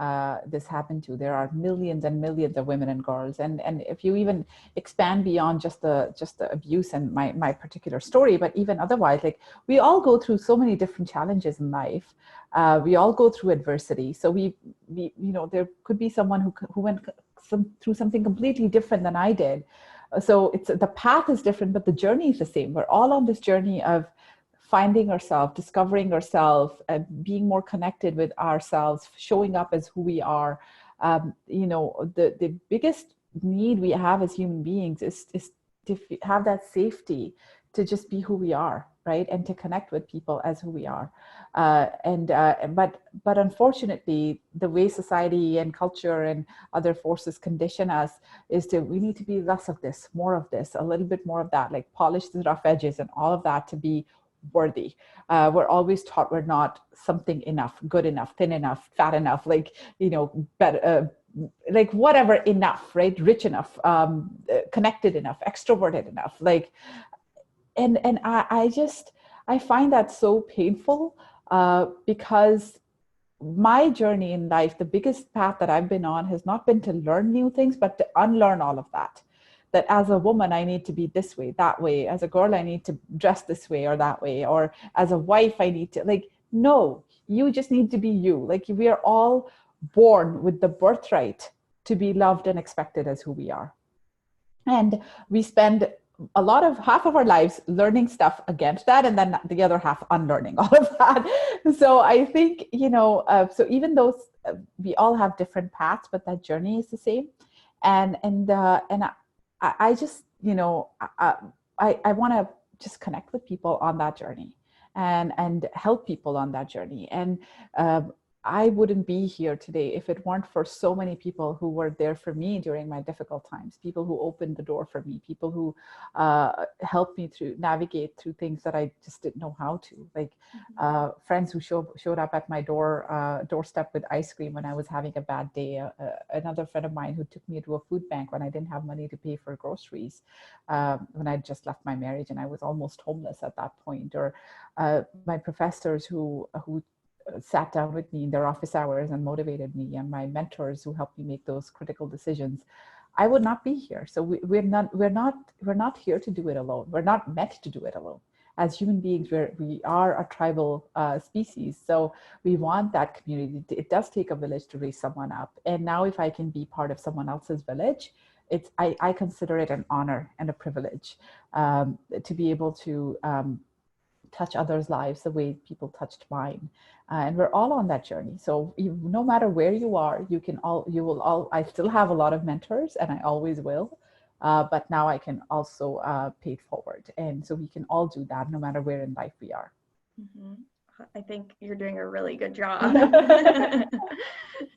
C: this happened to. There are millions and millions of women and girls. And if you even expand beyond just the abuse and my particular story, but even otherwise, like we all go through so many different challenges in life. We all go through adversity. So we there could be someone who went through something completely different than I did. So it's the path is different, but the journey is the same. We're all on this journey of finding ourselves, discovering ourselves, being more connected with ourselves, showing up as who we are. The biggest need we have as human beings is to have that safety to just be who we are, right? And to connect with people as who we are. But unfortunately, the way society and culture and other forces condition us is we need to be less of this, more of this, a little bit more of that, like polish the rough edges and all of that to be worthy. We're always taught we're not something enough, good enough, thin enough, fat enough, like, better, like whatever enough, right? Rich enough, connected enough, extroverted enough, like, and I find that so painful because my journey in life, the biggest path that I've been on has not been to learn new things, but to unlearn all of that. That as a woman, I need to be this way, that way. As a girl, I need to dress this way or that way. Or as a wife, I need to, like, no, you just need to be you. Like, we are all born with the birthright to be loved and expected as who we are. And we spend half of our lives learning stuff against that, and then the other half unlearning all of that. So I think, so even though we all have different paths, but that journey is the same. And I just, I want to just connect with people on that journey and help people on that journey. And I wouldn't be here today if it weren't for so many people who were there for me during my difficult times, people who opened the door for me, people who helped me navigate through things that I just didn't know how to, like friends who showed up at my doorstep with ice cream when I was having a bad day, another friend of mine who took me to a food bank when I didn't have money to pay for groceries, when I just left my marriage and I was almost homeless at that point, or my professors who sat down with me in their office hours and motivated me, and my mentors who helped me make those critical decisions. I would not be here. So we're not here to do it alone. We're not meant to do it alone. As human beings, we are a tribal species. So we want that community. It does take a village to raise someone up. And now if I can be part of someone else's village, I consider it an honor and a privilege to be able to touch others' lives the way people touched mine. And we're all on that journey. So no matter where you are, I still have a lot of mentors, and I always will. But now I can also pay it forward. And so we can all do that no matter where in life we are.
A: Mm-hmm. I think you're doing a really good job.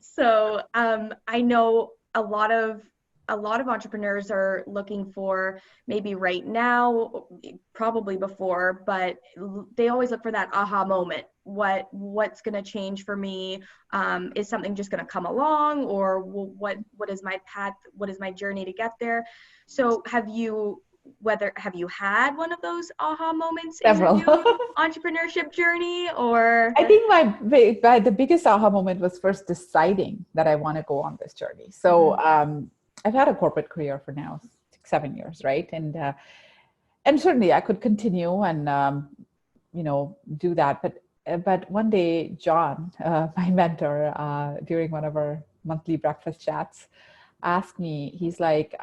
A: So I know a lot of entrepreneurs are looking for, maybe right now, probably before, but they always look for that aha moment. What's going to change for me? Is something just going to come along, or what is my path? What is my journey to get there? So have you had one of those aha moments
C: Several.
A: in your entrepreneurship journey? Or
C: I think the biggest aha moment was first deciding that I want to go on this journey. So I've had a corporate career for now 6-7 years, right? And certainly I could continue and do that. But one day, John, my mentor, during one of our monthly breakfast chats, asked me. He's like,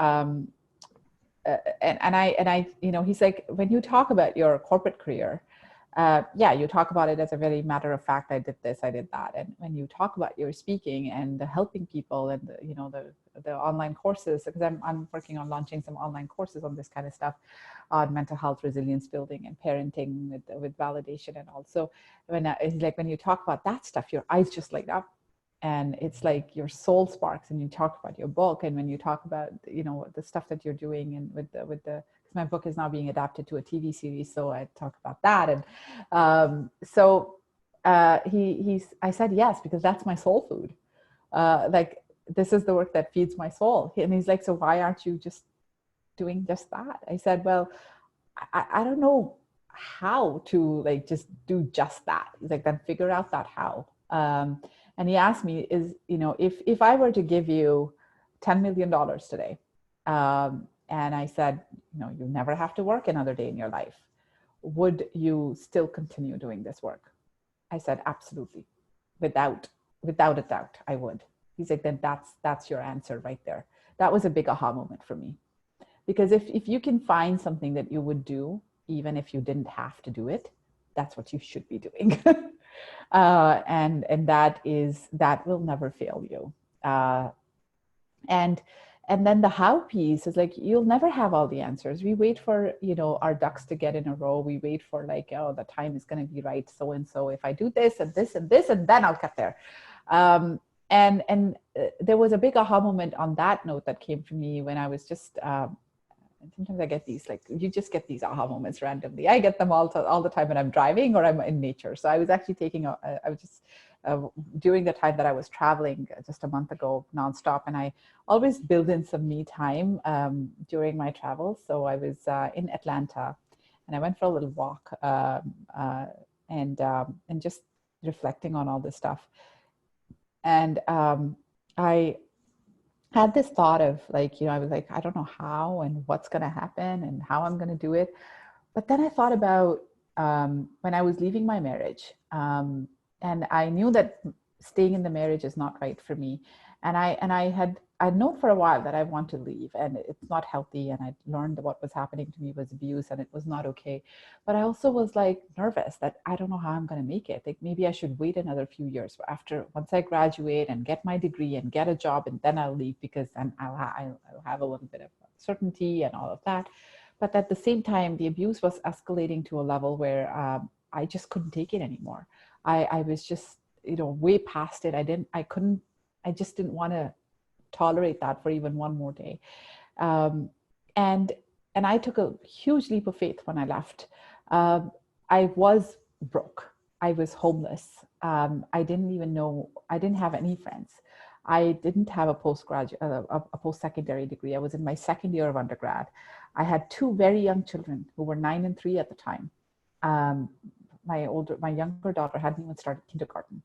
C: he's like, when you talk about your corporate career, you talk about it as a very matter of fact. I did this, I did that. And when you talk about your speaking and the helping people and the online courses, because I'm working on launching some online courses on this kind of stuff, on mental health, resilience building, and parenting with validation. And also, it's like when you talk about that stuff, your eyes just light up. And it's like your soul sparks, and you talk about your book. And when you talk about, the stuff that you're doing, and with the my book is now being adapted to a TV series, so I talk about that. And I said yes, because that's my soul food. Like, this is the work that feeds my soul. And he's like, so why aren't you just doing just that? I said, well, I don't know how to just do just that. He's like, then figure out that how. And he asked me, if I were to give you $10 million today, and I said, you never have to work another day in your life, would you still continue doing this work? I said, absolutely. Without a doubt, I would. He's like, then that's your answer right there. That was a big aha moment for me. Because if you can find something that you would do, even if you didn't have to do it, that's what you should be doing. And that will never fail you. And then the how piece is like, you'll never have all the answers. We wait for, our ducks to get in a row. We wait for the time is going to be right. So if I do this and this and this, and then I'll get there. And there was a big aha moment on that note that came to me when I was just, sometimes I get these, you just get these aha moments randomly. I get them all the time when I'm driving or I'm in nature. So I was actually during the time that I was traveling just a month ago nonstop, and I always build in some me time during my travels. So I was in Atlanta, and I went for a little walk and just reflecting on all this stuff. And I had this thought of I was like, I don't know how and what's going to happen and how I'm going to do it. But then I thought about when I was leaving my marriage, and I knew that staying in the marriage is not right for me. And I'd known for a while that I want to leave, and it's not healthy. And I learned that what was happening to me was abuse, and it was not okay. But I also was nervous that I don't know how I'm going to make it. Maybe I should wait another few years once I graduate and get my degree and get a job, and then I'll leave, because then I'll have a little bit of certainty and all of that. But at the same time, the abuse was escalating to a level where I just couldn't take it anymore. I was just, way past it. I just didn't want to tolerate that for even one more day. And I took a huge leap of faith when I left. I was broke. I was homeless. I didn't have any friends. I didn't have a post-secondary degree. I was in my second year of undergrad. I had two very young children who were 9 and 3 at the time. My younger daughter hadn't even started kindergarten.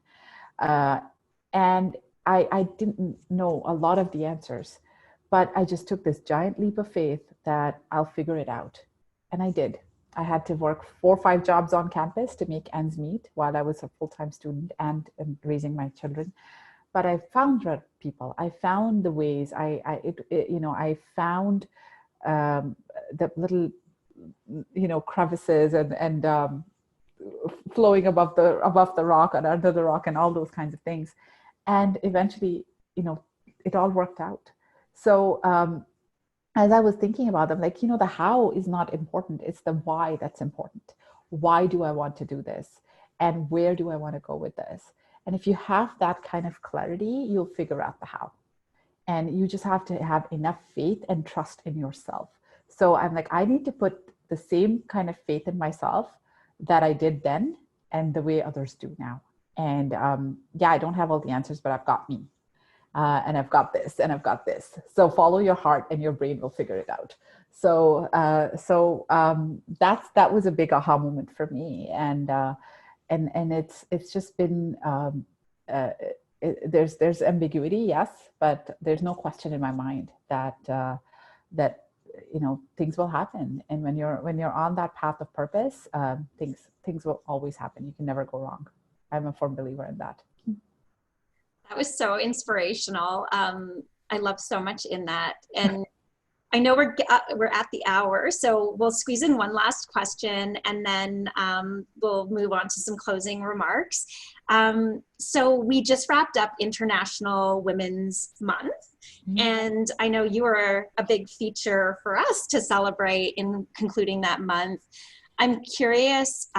C: And I didn't know a lot of the answers, but I just took this giant leap of faith that I'll figure it out. And I did. I had to work 4 or 5 jobs on campus to make ends meet while I was a full-time student and raising my children. But I found people. I found the ways. I found the little, crevices and flowing above the rock and under the rock and all those kinds of things. And eventually, it all worked out. So as I was thinking about them, the how is not important. It's the why that's important. Why do I want to do this? And where do I want to go with this? And if you have that kind of clarity, you'll figure out the how. And you just have to have enough faith and trust in yourself. So I'm I need to put the same kind of faith in myself that I did then and the way others do now. And I don't have all the answers, but I've got me. And I've got this and I've got this. So follow your heart and your brain will figure it out. So that was a big aha moment for me. And it's just been, there's ambiguity, yes, but there's no question in my mind that things will happen. And when you're on that path of purpose, things will always happen. You can never go wrong. I'm a firm believer in that.
B: That was so inspirational. I love so much in that. And I know we're at the hour, so we'll squeeze in one last question and then we'll move on to some closing remarks. So we just wrapped up International Women's Month. Mm-hmm. And I know you were a big feature for us to celebrate in concluding that month. I'm curious,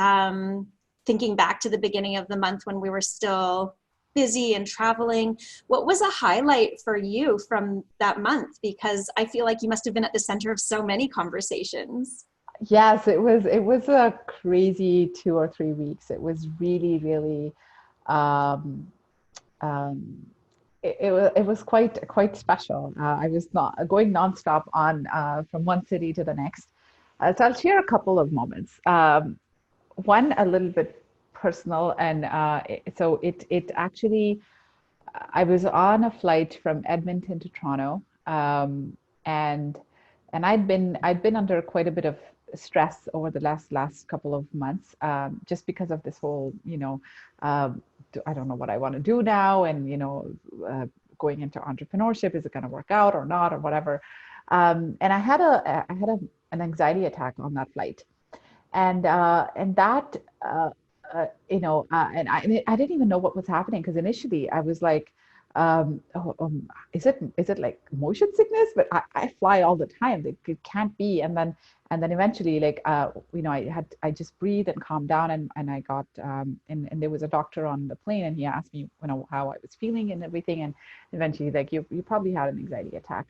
B: thinking back to the beginning of the month when we were still busy and traveling, what was a highlight for you from that month? Because I feel like you must have been at the center of so many conversations.
C: Yes, it was a crazy 2 or 3 weeks. It was really, really, it was quite special. I was not going nonstop on from one city to the next. So I'll share a couple of moments. One a little bit personal. And so it actually, I was on a flight from Edmonton to Toronto, and I'd been under quite a bit of stress over the last couple of months, just because of this whole, I don't know what I want to do now, and going into entrepreneurship, is it going to work out or not, or whatever. And an anxiety attack on that flight, and that I didn't even know what was happening, because initially I was like, is it like motion sickness? But I fly all the time. Like, it can't be. And then eventually, like, I just breathed and calmed down, and I got and there was a doctor on the plane, and he asked me, how I was feeling and everything, and eventually, like, you probably had an anxiety attack.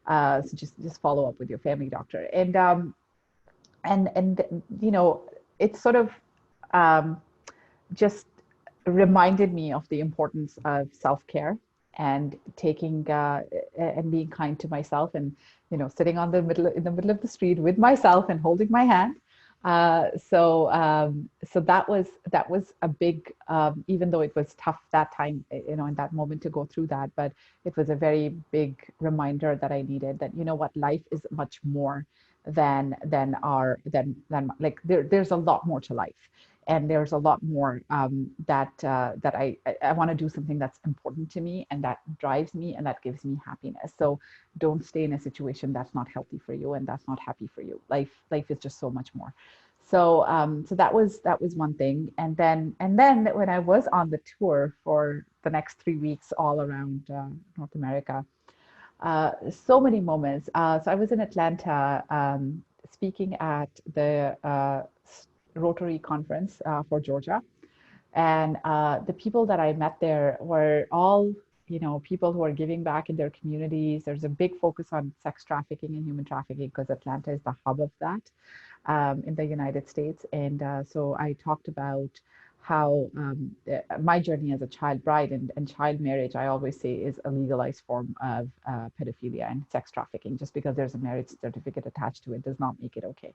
C: So just follow up with your family doctor. And it sort of just reminded me of the importance of self-care, and taking and being kind to myself, and sitting in the middle of the street with myself and holding my hand. So that was a big, even though it was tough that time, in that moment, to go through that, but it was a very big reminder that I needed, that what, life is much more than like, there's a lot more to life, and there's a lot more that I want to do something that's important to me, and that drives me, and that gives me happiness. So don't stay in a situation that's not healthy for you and that's not happy for you. Life is just so much more. So so that was one thing. And then when I was on the tour for the next 3 weeks all around North America, so many moments. So I was in Atlanta, speaking at the Rotary conference for Georgia. And the people that I met there were all, people who are giving back in their communities. There's a big focus on sex trafficking and human trafficking, because Atlanta is the hub of that in the United States. And so I talked about how my journey as a child bride, and child marriage, I always say, is a legalized form of pedophilia and sex trafficking. Just because there's a marriage certificate attached to it does not make it okay.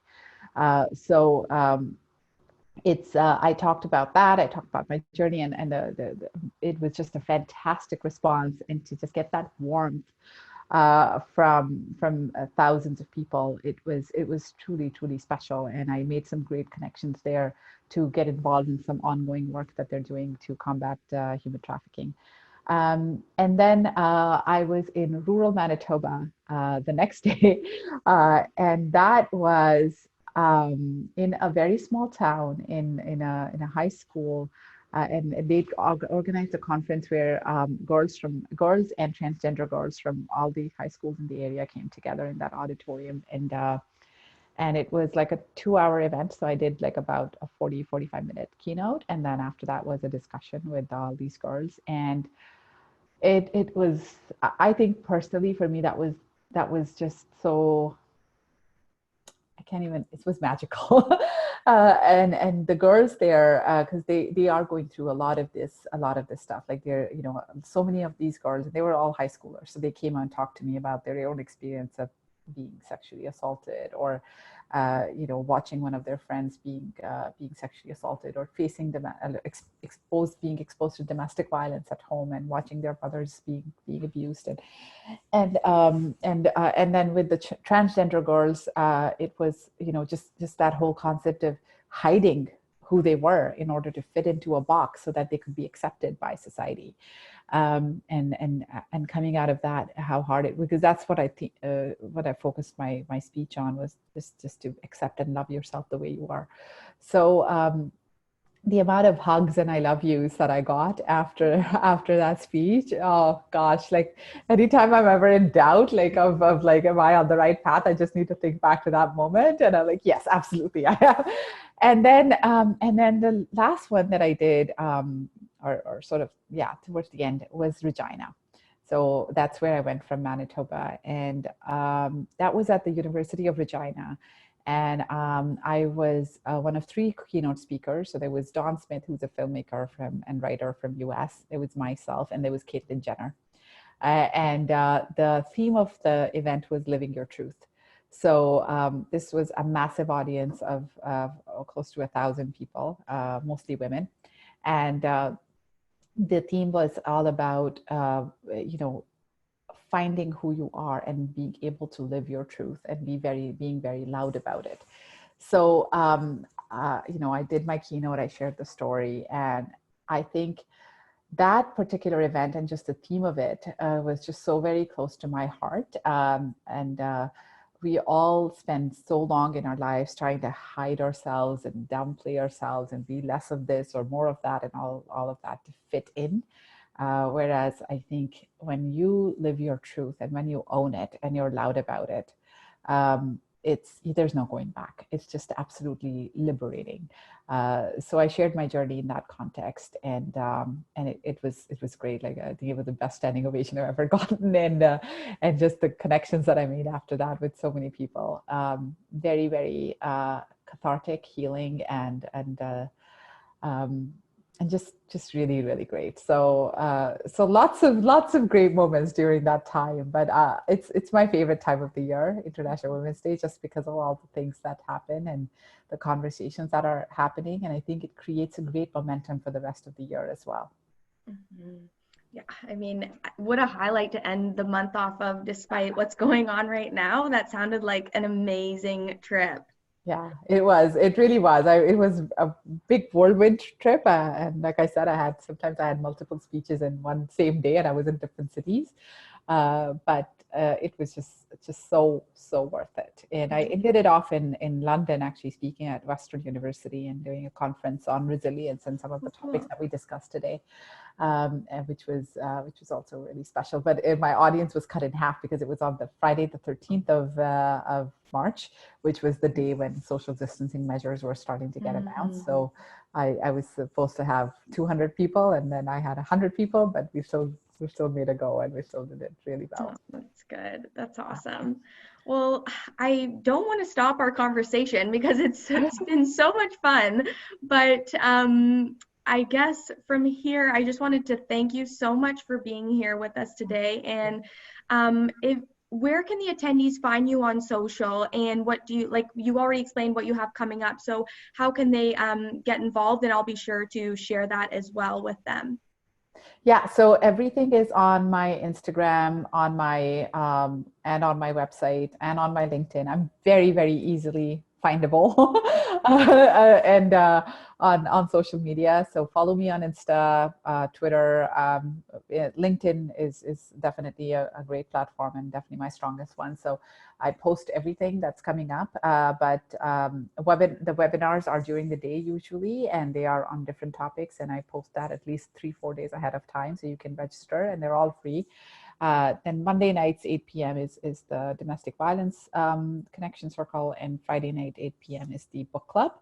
C: It's I talked about that. I talked about my journey, and it was just a fantastic response, and to just get that warmth from thousands of people, it was truly special. And I made some great connections there to get involved in some ongoing work that they're doing to combat human trafficking. And then I was in rural Manitoba the next day, and that was in a very small town, in a high school, and they organized a conference where girls and transgender girls from all the high schools in the area came together in that auditorium, and it was like a 2-hour event. So I did like about a 45-minute keynote, and then after that was a discussion with all these girls. And it was, I think personally for me, that was just so, I can't even, it was magical. And the girls there, because they are going through a lot of this stuff. Like, they're, so many of these girls, they were all high schoolers. So they came and talked to me about their own experience of being sexually assaulted, or watching one of their friends being sexually assaulted, or facing being exposed to domestic violence at home, and watching their brothers being abused, and then with the transgender girls, it was just that whole concept of hiding who they were in order to fit into a box so that they could be accepted by society. And coming out of that, how hard it, because that's what I think, what I focused my speech on, was just to accept and love yourself the way you are. So the amount of hugs and I love yous that I got after that speech, oh gosh, like, anytime I'm ever in doubt, like, of like, am I on the right path, I just need to think back to that moment, and I'm like, yes, absolutely I am. And then the last one that I did, or sort of, yeah, towards the end, was Regina. So that's where I went from Manitoba, and that was at the University of Regina. And I was one of 3 keynote speakers. So there was Don Smith, who's a filmmaker and writer from US. There was myself, and there was Caitlyn Jenner. And the theme of the event was living your truth. So this was a massive audience of close to 1,000 people, mostly women. And the theme was all about, finding who you are and being able to live your truth and being very loud about it. So, I did my keynote, I shared the story, and I think that particular event and just the theme of it was just so very close to my heart. And we all spend so long in our lives trying to hide ourselves and downplay ourselves and be less of this or more of that and all of that to fit in. Whereas I think when you live your truth and when you own it and you're loud about it, there's no going back. It's just absolutely liberating. So I shared my journey in that context, and it was great. Like, I think it was the best standing ovation I've ever gotten, and just the connections that I made after that with so many people. Very, very cathartic, healing, and just really, really great. So lots of great moments during that time. But it's my favorite time of the year, International Women's Day, just because of all the things that happen and the conversations that are happening. And I think it creates a great momentum for the rest of the year as well.
A: Mm-hmm. Yeah, I mean, what a highlight to end the month off of, despite what's going on right now. That sounded like an amazing trip.
C: Yeah, it was. It really was. It was a big whirlwind trip. And like I said, sometimes I had multiple speeches in one same day and I was in different cities. But it was just so worth it. And I ended it off in London, actually speaking at Western University and doing a conference on resilience and some of the topics that we discussed today. Which was also really special. But my audience was cut in half because it was on the Friday, the 13th of March, which was the day when social distancing measures were starting to get announced. So I was supposed to have 200 people, and then I had 100 people, but we still made a go, and we still did it really well.
A: Oh, that's good. That's awesome. Well, I don't want to stop our conversation because it's been so much fun, but I guess from here, I just wanted to thank you so much for being here with us today. And where can the attendees find you on social, and what do you, like, you already explained what you have coming up, so how can they get involved? And I'll be sure to share that as well with them.
C: Yeah, so everything is on my Instagram, on my and on my website and on my LinkedIn. I'm very, very easily findable and on social media. So follow me on Insta, Twitter. LinkedIn is definitely a great platform and definitely my strongest one. So I post everything that's coming up, but the webinars are during the day usually, and they are on different topics, and I post that at least 3-4 days ahead of time, so you can register, and they're all free. Then Monday nights 8 p.m. is the domestic violence connection circle, and Friday night 8 p.m. is the book club.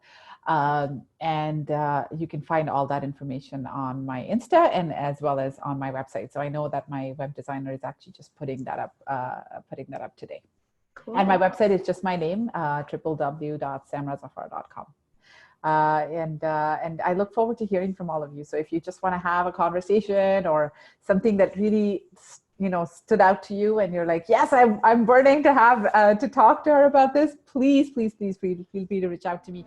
C: And you can find all that information on my Insta and as well as on my website. So I know that my web designer is actually just putting that up today. Cool. And my website is just my name, www.samrazafar.com. And I look forward to hearing from all of you. So if you just want to have a conversation or something that really stood out to you and you're like, yes, I'm burning to have to talk to her about this, please feel free to reach out to me.